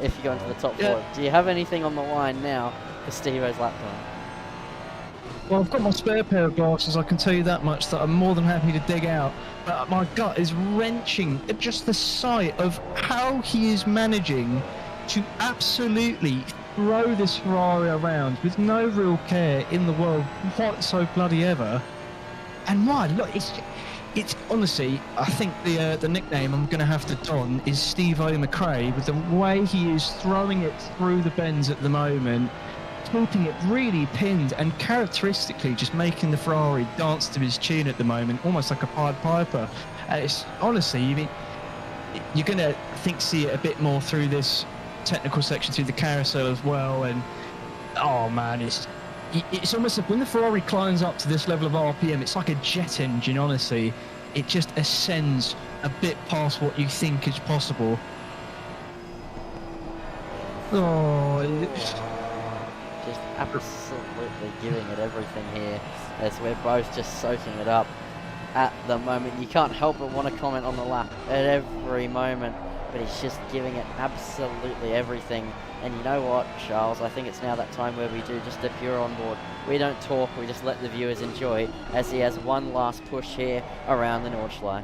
if you got into the top four. Do you have anything on the line now for Steve-O's lap time? Well, I've got my spare pair of glasses, I can tell you that much, that I'm more than happy to dig out. But my gut is wrenching at just the sight of how he is managing to absolutely throw this Ferrari around with no real care in the world whatsoever. And why? Look, it's honestly, I think the nickname I'm going to have to don is Steve-O McRae, with the way he is throwing it through the bends at the moment, keeping it really pinned, and characteristically just making the Ferrari dance to his tune at the moment, almost like a Pied Piper. It's honestly, I mean, you're going to see it a bit more through this technical section, through the carousel as well. And oh man, it's almost like when the Ferrari climbs up to this level of RPM, it's like a jet engine. Honestly, it just ascends a bit past what you think is possible. Just absolutely giving it everything here, as we're both just soaking it up at the moment. You can't help but want to comment on the lap at every moment, but he's just giving it absolutely everything. And you know what, Charles, I think it's now that time where we do just a pure on board. We don't talk, we just let the viewers enjoy, as he has one last push here around the Nordschleife.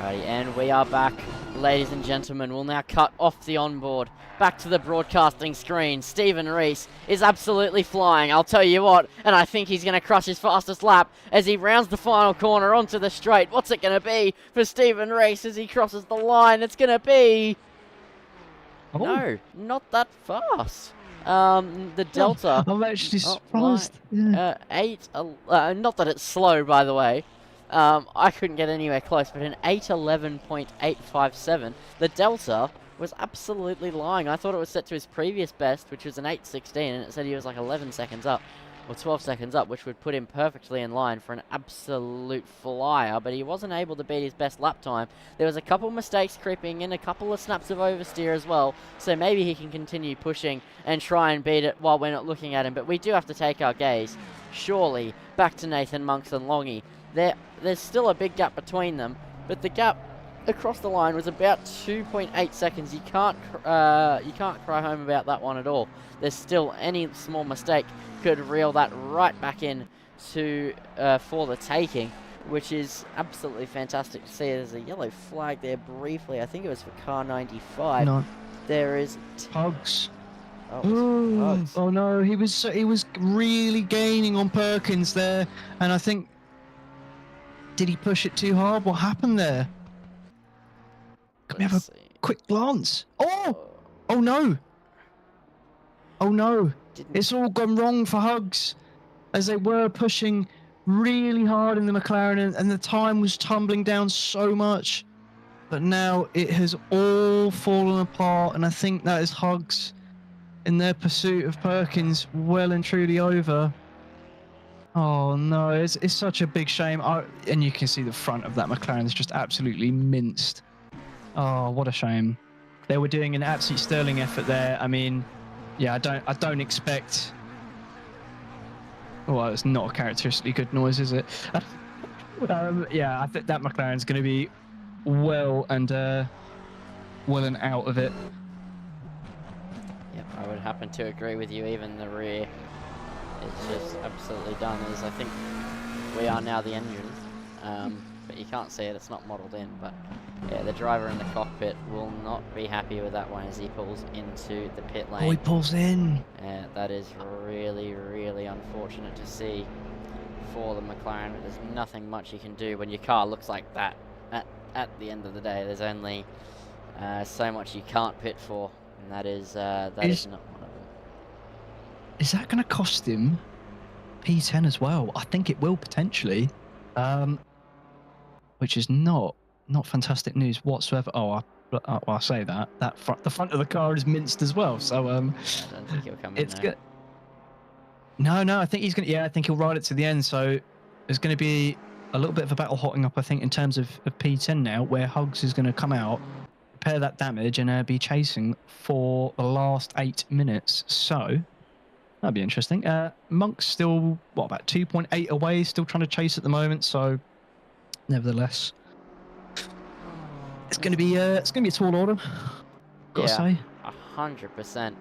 Alrighty, and we are back, ladies and gentlemen. We'll now cut off the onboard, back to the broadcasting screen. Stephen Rees is absolutely flying, I'll tell you what, and I think he's going to crush his fastest lap as he rounds the final corner onto the straight. What's it going to be for Stephen Rees as he crosses the line? It's going to be... Oh. No, not that fast. The Delta... I'm actually surprised. Not that it's slow, by the way. I couldn't get anywhere close, but an 8:11.857. The Delta was absolutely lying. I thought it was set to his previous best, which was an 8:16, and it said he was like 11 seconds up, or 12 seconds up, which would put him perfectly in line for an absolute flyer, but he wasn't able to beat his best lap time. There was a couple mistakes creeping in, a couple of snaps of oversteer as well, so maybe he can continue pushing and try and beat it while we're not looking at him, but we do have to take our gaze, surely, back to Nathan Monks and Longy. There's still a big gap between them, but the gap across the line was about 2.8 seconds. You can't cry home about that one at all. There's still any small mistake could reel that right back in to for the taking, which is absolutely fantastic to see. There's a yellow flag there briefly. I think it was for car 95. No. There is Hugs. Oh, Hugs. Oh no, he was really gaining on Perkins there, and I think. Did he push it too hard? What happened there? Can we have a quick glance? Oh! Oh no! Oh no! It's all gone wrong for Hugs, as they were pushing really hard in the McLaren, and the time was tumbling down so much. But now it has all fallen apart, and I think that is Hugs in their pursuit of Perkins well and truly over. Oh no, it's such a big shame. And you can see the front of that McLaren is just absolutely minced. Oh, what a shame. They were doing an absolute sterling effort there. I mean, yeah, I don't expect. Well, it's not a characteristically good noise, is it? Yeah, I think that McLaren's going to be well and out of it. Yep, I would happen to agree with you. Even the rear. It's just absolutely done, as I think we are now the engines, but you can't see it, it's not modelled in, but yeah, the driver in the cockpit will not be happy with that one as he pulls into the pit lane. Oh, he pulls in! Yeah, that is really, really unfortunate to see for the McLaren. There's nothing much you can do when your car looks like that at the end of the day. There's only so much you can't pit for, and that is not one of them. Is that going to cost him P10 as well? I think it will potentially, which is not fantastic news whatsoever. Oh, I'll say that the front of the car is minced as well. So I don't think he'll come in there. No, I think he's going to. Yeah, I think he'll ride it to the end. So there's going to be a little bit of a battle hotting up, I think, in terms of P10 now, where Hugs is going to come out, repair that damage, and be chasing for the last 8 minutes. So. That'd be interesting. Monk's still, what, about 2.8 away, still trying to chase at the moment, so nevertheless. It's gonna be a tall order. Gotta say. 100%.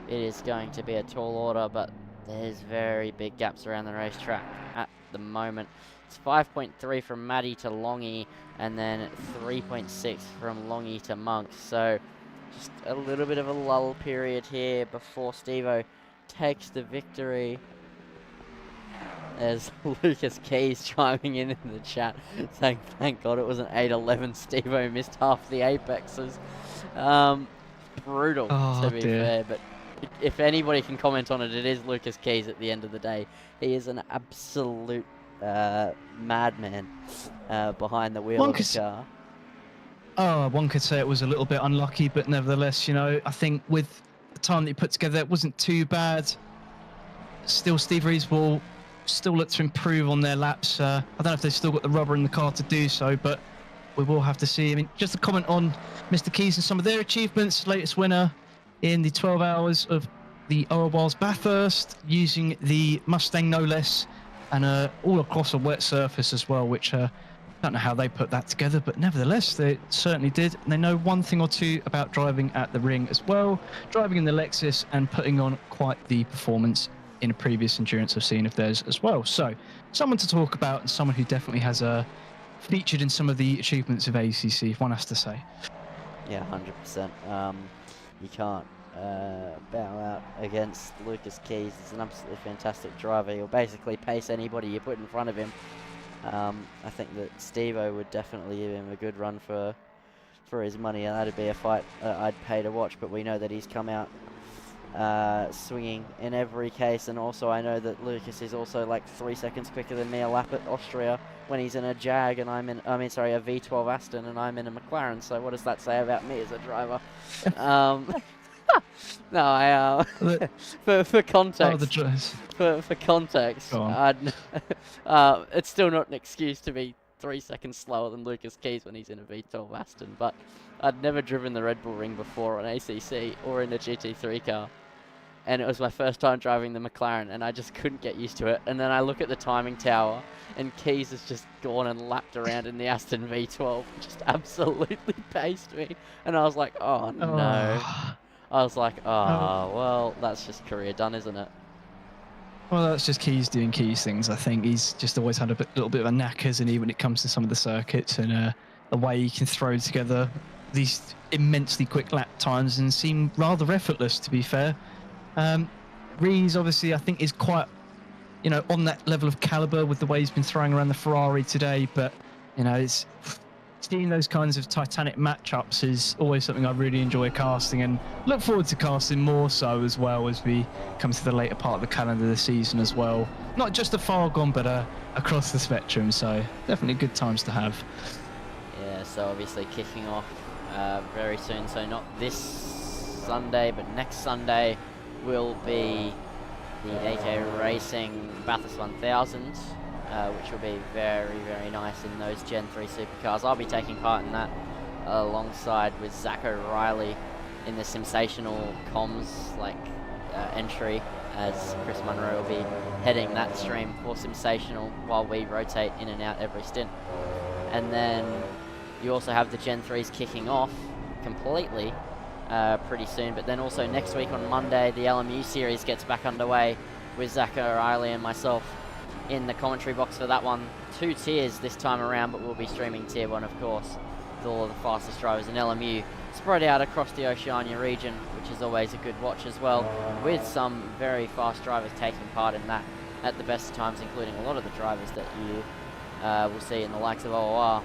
It is going to be a tall order, but there's very big gaps around the racetrack at the moment. It's 5.3 from Maddie to Longy, and then 3.6 from Longy to Monks. So just a little bit of a lull period here before Steve-O takes the victory. There's Lucas Keys chiming in the chat saying, thank God it was an 8:11. Steve-O missed half the apexes. Brutal, to be fair, but if anybody can comment on it, it is Lucas Keys at the end of the day. He is an absolute madman behind the wheel of the car. Oh, one could say it was a little bit unlucky, but nevertheless, you know, I think with the time that he put together, it wasn't too bad. Still, Steve Rees will still look to improve on their laps. I don't know if they've still got the rubber in the car to do so, but we will have to see. I mean, just a comment on Mr. Keys and some of their achievements. Latest winner in the 12 hours of the Oil Wilds Bathurst, using the Mustang no less, and all across a wet surface as well, which I don't know how they put that together, but nevertheless, they certainly did. And they know one thing or two about driving at the ring as well, driving in the Lexus and putting on quite the performance in a previous endurance I've seen of theirs as well. So someone to talk about, and someone who definitely has featured in some of the achievements of ACC, if one has to say. Yeah, 100%. You can't bow out against Lucas Keys. He's an absolutely fantastic driver. He'll basically pace anybody you put in front of him. I think that Steve-O would definitely give him a good run for his money, and that'd be a fight I'd pay to watch. But we know that he's come out swinging in every case, and also I know that Lucas is also like 3 seconds quicker than me a lap at Austria when he's in a Jag and a V12 Aston and I'm in a McLaren. So what does that say about me as a driver? No, for context, for context, it's still not an excuse to be 3 seconds slower than Lucas Keys when he's in a V12 Aston, but I'd never driven the Red Bull Ring before on ACC or in a GT3 car, and it was my first time driving the McLaren, and I just couldn't get used to it. And then I look at the timing tower, and Keys has just gone and lapped around in the Aston V12, just absolutely paced me, and I was like, oh no. I was like, well, that's just career done, isn't it? Well, that's just Keys doing Keys things. I think he's just always had a little bit of a knack, hasn't he, when it comes to some of the circuits, and the way he can throw together these immensely quick lap times and seem rather effortless, to be fair. Rees, obviously, I think is quite, on that level of caliber with the way he's been throwing around the Ferrari today, but, it's seeing those kinds of titanic matchups is always something I really enjoy casting, and look forward to casting more so as well as we come to the later part of the calendar of the season as well. Not just the Fargone, but across the spectrum. So definitely good times to have. Yeah, so obviously kicking off very soon. So not this Sunday, but next Sunday will be the AK Racing Bathurst 1000. Which will be very, very nice in those Gen 3 supercars. I'll be taking part in that alongside with Zach O'Reilly in the Sensational Comms entry, as Chris Munro will be heading that stream for Sensational while we rotate in and out every stint. And then you also have the Gen 3s kicking off completely pretty soon, but then also next week on Monday the LMU series gets back underway with Zach O'Reilly and myself in the commentary box for that one. 2 tiers this time around, but we'll be streaming tier 1, of course, with all of the fastest drivers in LMU spread out across the Oceania region, which is always a good watch as well, with some very fast drivers taking part in that at the best of times, including a lot of the drivers that you will see in the likes of OOR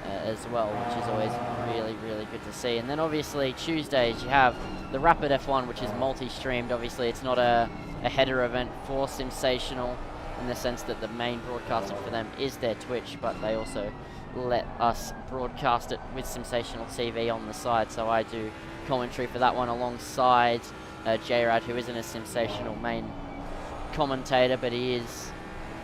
as well, which is always really, really good to see. And then obviously Tuesdays you have the Rapid F1, which is multi-streamed. Obviously it's not a header event for Sensational, in the sense that the main broadcaster for them is their Twitch, but they also let us broadcast it with Sensational TV on the side. So I do commentary for that one alongside J-Rad, who isn't a Sensational main commentator, but he is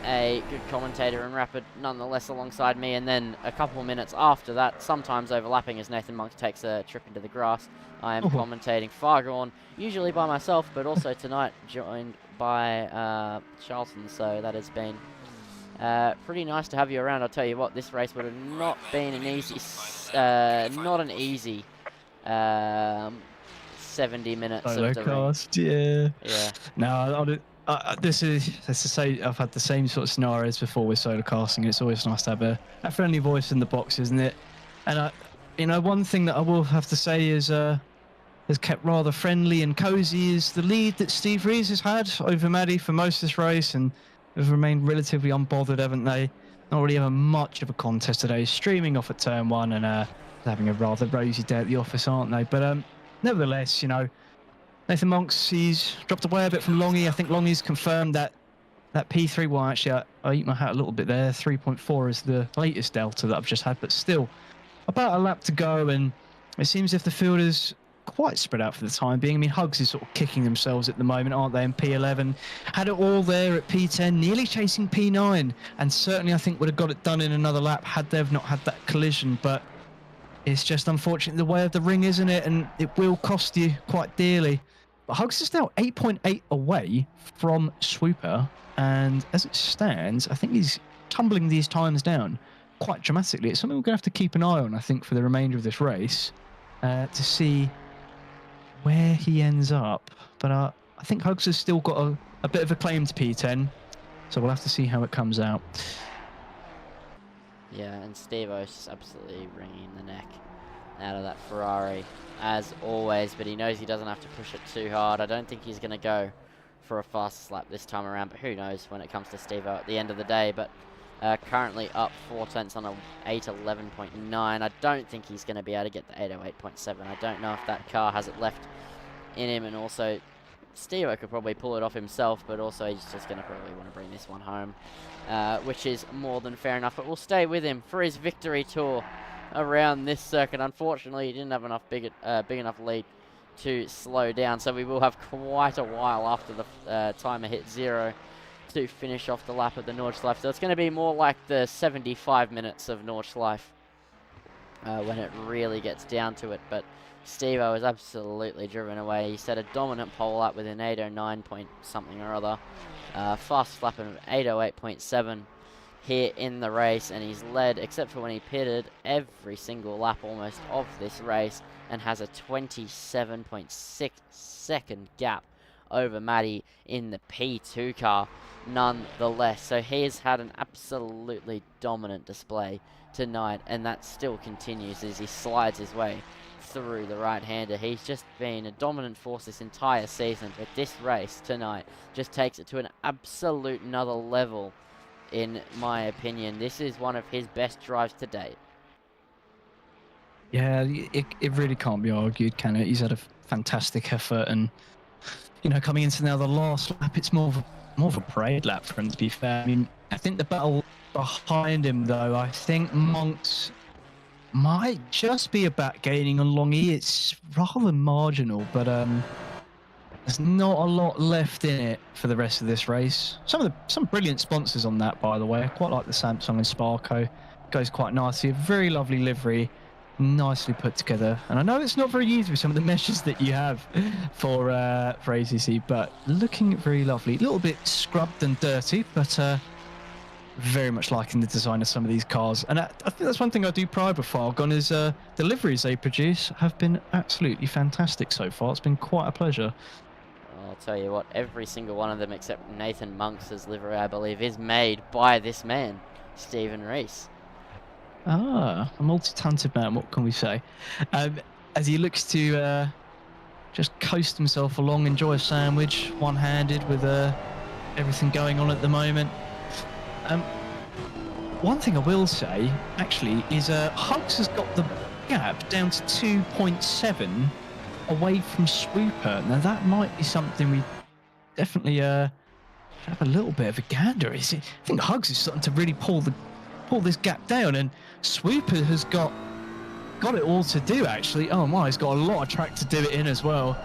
a good commentator in Rapid nonetheless alongside me. And then a couple of minutes after that, sometimes overlapping as Nathan Monk takes a trip into the grass, I am commentating Fargone, usually by myself, but also tonight joined by Charlton. So that has been pretty nice to have you around. I'll tell you what, this race would have not been an easy, 70 minutes of cast, yeah. No, this is to say I've had the same sort of scenarios before with solo casting. It's always nice to have a friendly voice in the box, isn't it? And one thing that I will have to say is has kept rather friendly and cozy is the lead that Steve Rees has had over Maddie for most of this race, and have remained relatively unbothered, haven't they? Not really having much of a contest today, streaming off at turn 1 and having a rather rosy day at the office, aren't they? But nevertheless, Nathan Monks, he's dropped away a bit from Longy. I think Longy's confirmed that P3, well, actually, I eat my hat a little bit there. 3.4 is the latest delta that I've just had, but still about a lap to go, and it seems as if the field is quite spread out for the time being. I mean, Hugs is sort of kicking themselves at the moment, aren't they, in P11. Had it all there at P10, nearly chasing P9, and certainly I think would have got it done in another lap had they not had that collision, but it's just unfortunately the way of the ring, isn't it? And it will cost you quite dearly. But Hugs is now 8.8 away from Swooper, and as it stands, I think he's tumbling these times down quite dramatically. It's something we're going to have to keep an eye on, I think, for the remainder of this race, to see where he ends up. But I think Hugs has still got a bit of a claim to P10, so we'll have to see how it comes out. Yeah, and Steve-O's just absolutely wringing the neck out of that Ferrari, as always, but he knows he doesn't have to push it too hard. I don't think he's going to go for a fast lap this time around, but who knows when it comes to Steve-O at the end of the day. But currently up 4 tenths on a 811.9. I don't think he's going to be able to get the 808.7. I don't know if that car has it left in him, and also Steve-O could probably pull it off himself, but also he's just going to probably want to bring this one home, which is more than fair enough. But we'll stay with him for his victory tour around this circuit. Unfortunately, he didn't have enough big enough lead to slow down, so we will have quite a while after the timer hits 0 to finish off the lap of the Nordschleife. So it's going to be more like the 75 minutes of Nordschleife when it really gets down to it. But Steve-O is absolutely driven away. He set a dominant pole up with an 809 point something or other. Fast lap of 808.7 here in the race, and he's led, except for when he pitted, every single lap almost of this race, and has a 27.6 second gap over Matty in the P2 car nonetheless. So he has had an absolutely dominant display tonight, and that still continues as he slides his way through the right-hander. He's just been a dominant force this entire season, but this race tonight just takes it to an absolute another level. In my opinion, this is one of his best drives to date. Yeah, it really can't be argued, can it? He's had a fantastic effort, and you know, coming into now the last lap, it's more of a parade lap for him, to be fair. I mean, I think the battle behind him, though, I think Monks might just be about gaining on Longy. It's rather marginal, but there's not a lot left in it for the rest of this race. Some brilliant sponsors on that, by the way. I quite like the Samsung and Sparco. Goes quite nicely. A very lovely livery, nicely put together. And I know it's not very easy with some of the meshes that you have for ACC, but looking very lovely. A little bit scrubbed and dirty, but very much liking the design of some of these cars. And I think that's one thing I do pride with Fargone is the liveries they produce have been absolutely fantastic so far. It's been quite a pleasure. I'll tell you what, every single one of them except Nathan Monks' livery, I believe, is made by this man, Stephen Rees. Ah, a multi-talented man, what can we say? As he looks to just coast himself along, enjoy a sandwich, one-handed with everything going on at the moment. One thing I will say, actually, is Hugs has got the gap down to 2.7 away from Swooper. Now, that might be something we definitely have a little bit of a gander. I think Hugs is starting to really pull this gap down, and Swooper has got it all to do, actually. Oh my, he's got a lot of track to do it in as well.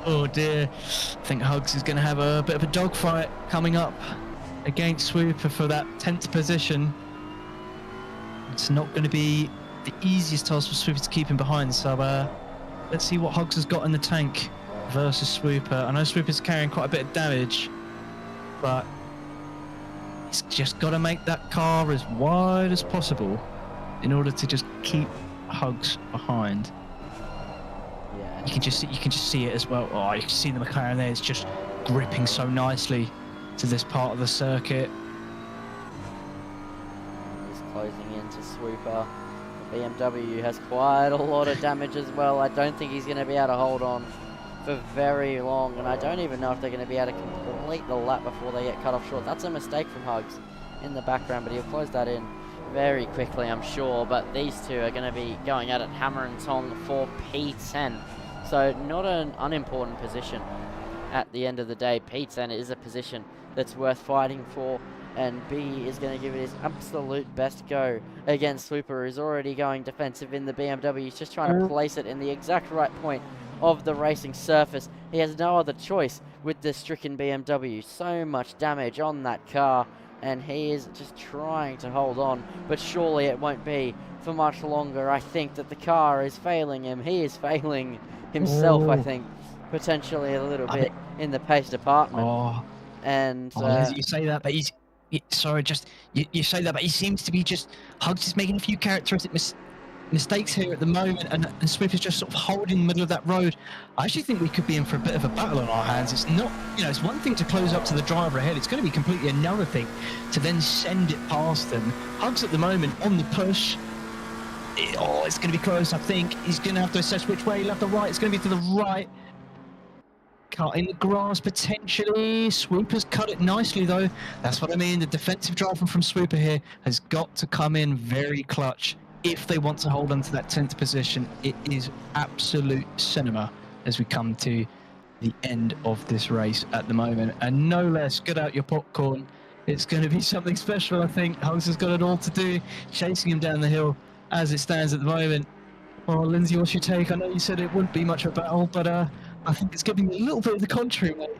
Oh dear. I think Hugs is going to have a bit of a dogfight coming up against Swooper for that 10th position. It's not going to be the easiest task for Swooper to keep him behind, so let's see what Hugs has got in the tank versus Swooper. I know Swooper's carrying quite a bit of damage, but he's just got to make that car as wide as possible in order to just keep Hugs behind. Yeah. You can just see it as well. Oh, you can see the McLaren there. It's just gripping so nicely to this part of the circuit. He's closing into Swooper. The BMW has quite a lot of damage as well. I don't think he's going to be able to hold on for very long, and I don't even know if they're going to be able to complete the lap before they get cut off short. That's a mistake from Hugs in the background, but he'll close that in very quickly, I'm sure. But these two are going to be going at it hammer and tong for P10. So not an unimportant position at the end of the day. P10 is a position that's worth fighting for, and B is going to give it his absolute best go against Swooper, who's already going defensive in the BMW. He's just trying to place it in the exact right point of the racing surface. He has no other choice with the stricken BMW. So much damage on that car, and he is just trying to hold on, but surely it won't be for much longer. I think that the car is failing him. He is failing himself, I think, potentially a little bit in the pace department. And you say that, but you say that, but he seems to be just Hugs is making a few characteristic mistakes here at the moment, and Swift is just sort of holding the middle of that road. I actually think we could be in for a bit of a battle on our hands. It's not, it's one thing to close up to the driver ahead. It's going to be completely another thing to then send it past them. Hugs at the moment on the push. It's going to be close, I think. He's going to have to assess which way, left or right. It's going to be to the right. Cut in the grass, potentially. Swooper's cut it nicely, though. That's what I mean. The defensive driving from Swooper here has got to come in very clutch if they want to hold on to that 10th position. It is absolute cinema as we come to the end of this race at the moment. And no less, get out your popcorn. It's going to be something special, I think. Hugs has got it all to do, chasing him down the hill as it stands at the moment. Well, Lindsay, what's your take? I know you said it wouldn't be much of a battle, but I think it's giving me a little bit of the contrary, mate.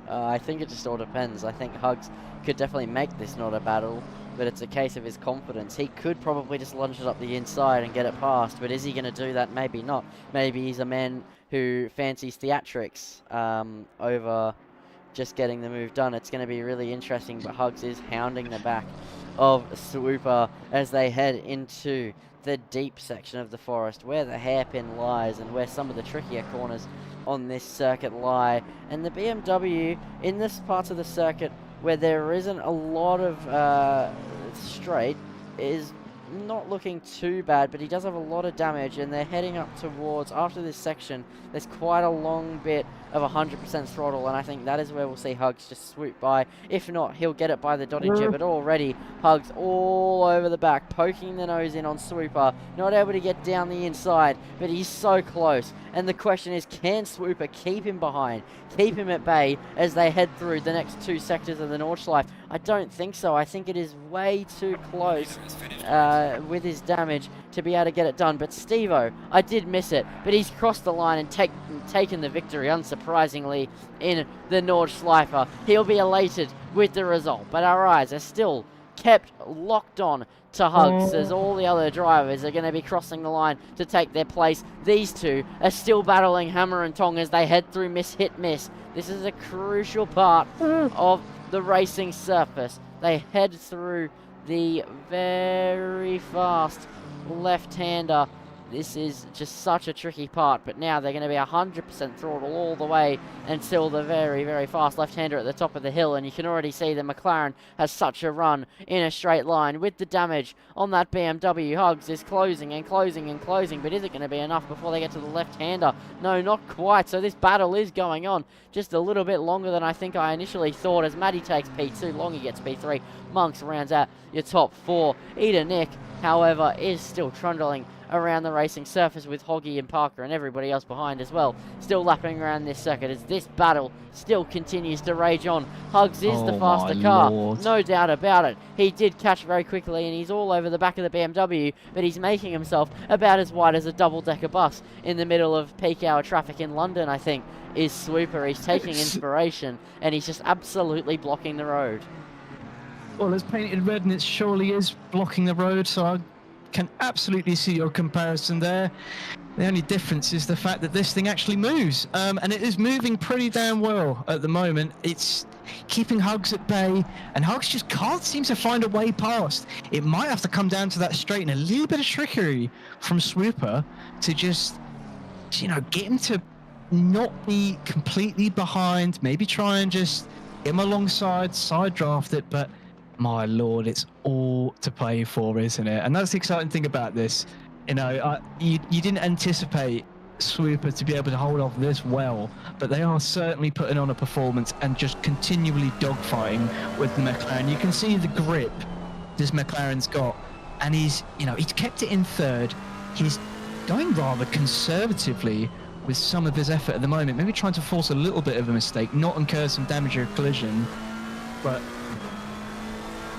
I think it just all depends. I think Hugs could definitely make this not a battle, but it's a case of his confidence. He could probably just lunge it up the inside and get it past, but is he going to do that? Maybe not. Maybe he's a man who fancies theatrics over just getting the move done. It's going to be really interesting, but Hugs is hounding the back of Swooper as they head into the deep section of the forest where the hairpin lies and where some of the trickier corners on this circuit lie. And the BMW in this part of the circuit where there isn't a lot of straight is not looking too bad, but he does have a lot of damage, and they're heading up towards, after this section, there's quite a long bit of 100% throttle, and I think that is where we'll see Hugs just swoop by. If not, he'll get it by the Doddinger, but already Hugs all over the back, poking the nose in on Swooper, not able to get down the inside, but he's so close. And the question is, can Swooper keep him behind, keep him at bay as they head through the next two sectors of the Nordschleife? I don't think so. I think it is way too close with his damage to be able to get it done. But Steve-O, I did miss it, but he's crossed the line and taken the victory, unsurprisingly, in the Nordschleife. He'll be elated with the result, but our eyes are still kept locked on to Hugs as all the other drivers are going to be crossing the line to take their place. These two are still battling hammer and tong as they head through miss, hit, miss. This is a crucial part of the racing surface. They head through the very fast left-hander. This is just such a tricky part, but now they're going to be 100% throttle all the way until the very, very fast left-hander at the top of the hill, and you can already see that McLaren has such a run in a straight line. With the damage on that BMW, Hugs is closing and closing and closing, but is it going to be enough before they get to the left-hander? No, not quite, so this battle is going on just a little bit longer than I think I initially thought, as Maddie takes P2, Longy gets P3, Monks rounds out your top four. Eda Nick, however, is still trundling around the racing surface with Hoggy and Parker and everybody else behind as well, still lapping around this circuit as this battle still continues to rage on. Hugs is the faster car, no doubt about it. He did catch very quickly and he's all over the back of the BMW, but he's making himself about as wide as a double-decker bus in the middle of peak hour traffic in London, I think, is Swooper. He's taking inspiration and he's just absolutely blocking the road. Well, it's painted red and it surely is blocking the road, so I can absolutely see your comparison there. The only difference is the fact that this thing actually moves, and it is moving pretty damn well at the moment. It's keeping Hugs at bay, and Hugs just can't seem to find a way past. It might have to come down to that straight and a little bit of trickery from Swooper to just, get him to not be completely behind, maybe try and just get him alongside, side draft it, but my lord, it's all to play for, isn't it? And that's the exciting thing about this. You didn't anticipate Swooper to be able to hold off this well, but they are certainly putting on a performance and just continually dogfighting with the McLaren. You can see the grip this McLaren's got, and he's kept it in third. He's going rather conservatively with some of his effort at the moment, maybe trying to force a little bit of a mistake, not incur some damage or collision, but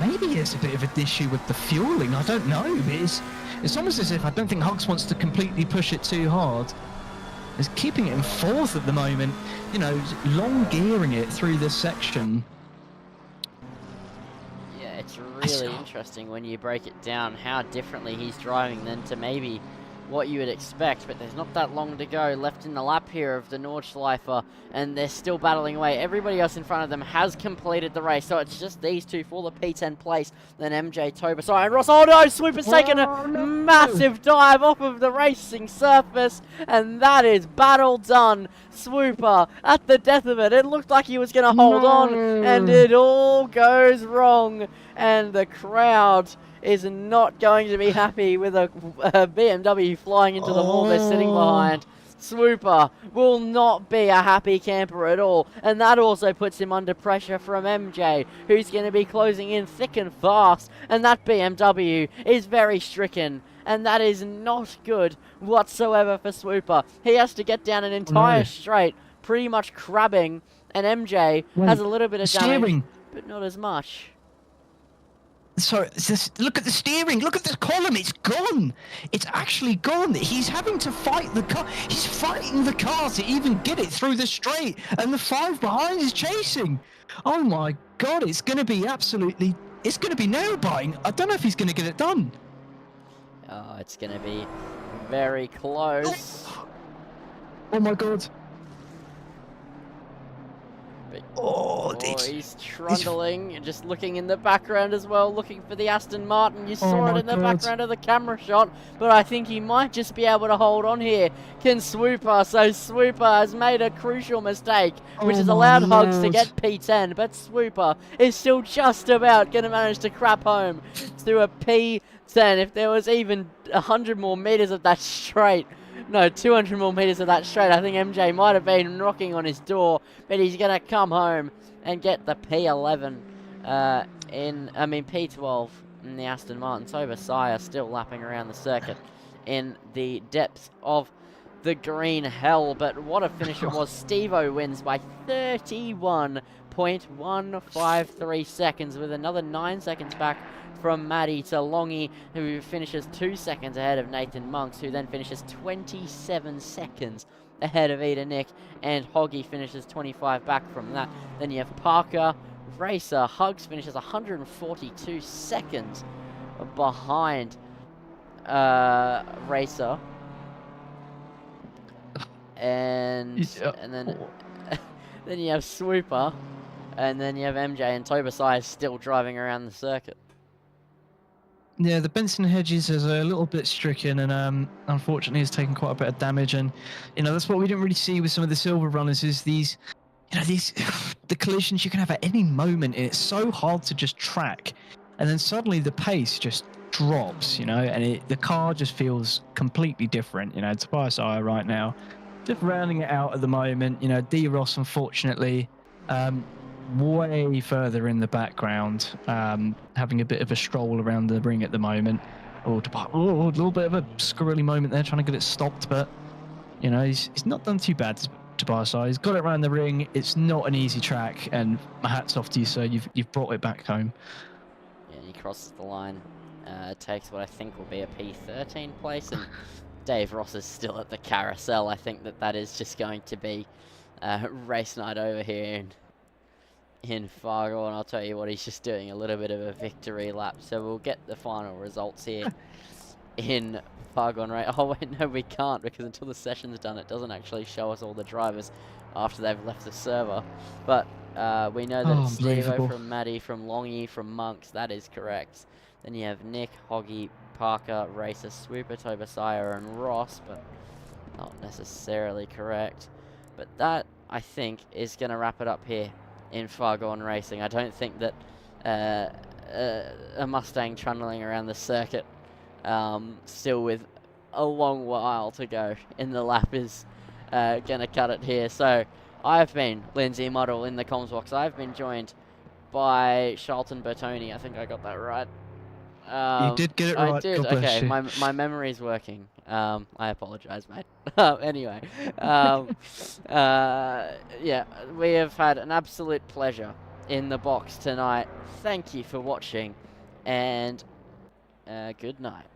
maybe it's a bit of an issue with the fueling. I don't know. It's almost as if I don't think Hugs wants to completely push it too hard. He's keeping it in fourth at the moment, long gearing it through this section. Yeah, it's really interesting when you break it down how differently he's driving than to maybe what you would expect, but there's not that long to go left in the lap here of the Nordschleifer, and they're still battling away. Everybody else in front of them has completed the race, so it's just these two for the P10 place, then MJ, Tobasai, and Ross. Oh no, Swooper's taken a massive dive off of the racing surface, and that is battle done. Swooper at the death of it. It looked like he was going to hold on, and it all goes wrong, and the crowd is not going to be happy with a BMW flying into the wall they're sitting behind. Swooper will not be a happy camper at all, and that also puts him under pressure from MJ, who's going to be closing in thick and fast, and that BMW is very stricken, and that is not good whatsoever for Swooper. He has to get down an entire straight, pretty much crabbing, and MJ has a little bit of damage, but not as much. So just look at the steering, look at this column, it's gone. It's actually gone. He's having to fight the car. He's fighting the car to even get it through the straight, and the 5 behind is chasing. Oh my God, it's going to be nail biting. I don't know if he's going to get it done. Oh, it's going to be very close. Oh my God. He's trundling, just looking in the background as well, looking for the Aston Martin. You saw it in the background of the camera shot, but I think he might just be able to hold on here. Can Swooper? So Swooper has made a crucial mistake, which has allowed Hugs to get P10, but Swooper is still just about going to manage to crap home through a P10. If there was even 100 more meters of that straight, no, 200 more meters of that straight, I think MJ might have been knocking on his door, but he's going to come home and get the P11 P12 in the Aston Martin. Tobasai still lapping around the circuit in the depths of the green hell, but what a finish it was. Steve-O wins by 31.153 seconds, with another 9 seconds back from Maddie to Longy, who finishes 2 seconds ahead of Nathan Monks, who then finishes 27 seconds ahead of Eda Nick, and Hoggy finishes 25 back from that. Then you have Parker, Racer, Hugs finishes 142 seconds behind Racer. And then then you have Swooper, and then you have MJ, and Tobasai is still driving around the circuit. Yeah, the Benson Hedges is a little bit stricken, and unfortunately has taken quite a bit of damage. And that's what we didn't really see with some of the silver runners, is these the collisions you can have at any moment, and it's so hard to just track. And then suddenly the pace just drops, and the car just feels completely different. Tobias Iyer right now, just rounding it out at the moment. D. Ross, unfortunately, way further in the background, having a bit of a stroll around the ring at the moment. A little bit of a squirrely moment there, trying to get it stopped, but he's not done too bad. Tobias, he's got it around the ring. It's not an easy track, and my hat's off to you, sir. You've brought it back home. Yeah, he crosses the line, takes what I think will be a P13 place, and Dave Ross is still at the carousel. I think that is just going to be race night over here in Fargone, and I'll tell you what, he's just doing a little bit of a victory lap. So we'll get the final results here in Fargone, right? Oh wait, no, we can't, because until the session's done, it doesn't actually show us all the drivers after they've left the server. But we know that it's Steve-O from Maddie, from Longy, from Monks. That is correct. Then you have Nick, Hoggy, Parker, Racer, Swooper, Tobasai, and Ross, but not necessarily correct. But that, I think, is going to wrap it up here in Fargone Racing. I don't think that a Mustang trundling around the circuit, still with a long while to go in the lap, is going to cut it here. So I've been Lindsay Muddle in the comms box. I've been joined by Charlton Bertoni. I think I got that right. You did get it right. I did. Okay, my memory's working. I apologize, mate. Anyway, yeah, we have had an absolute pleasure in the box tonight. Thank you for watching, and good night.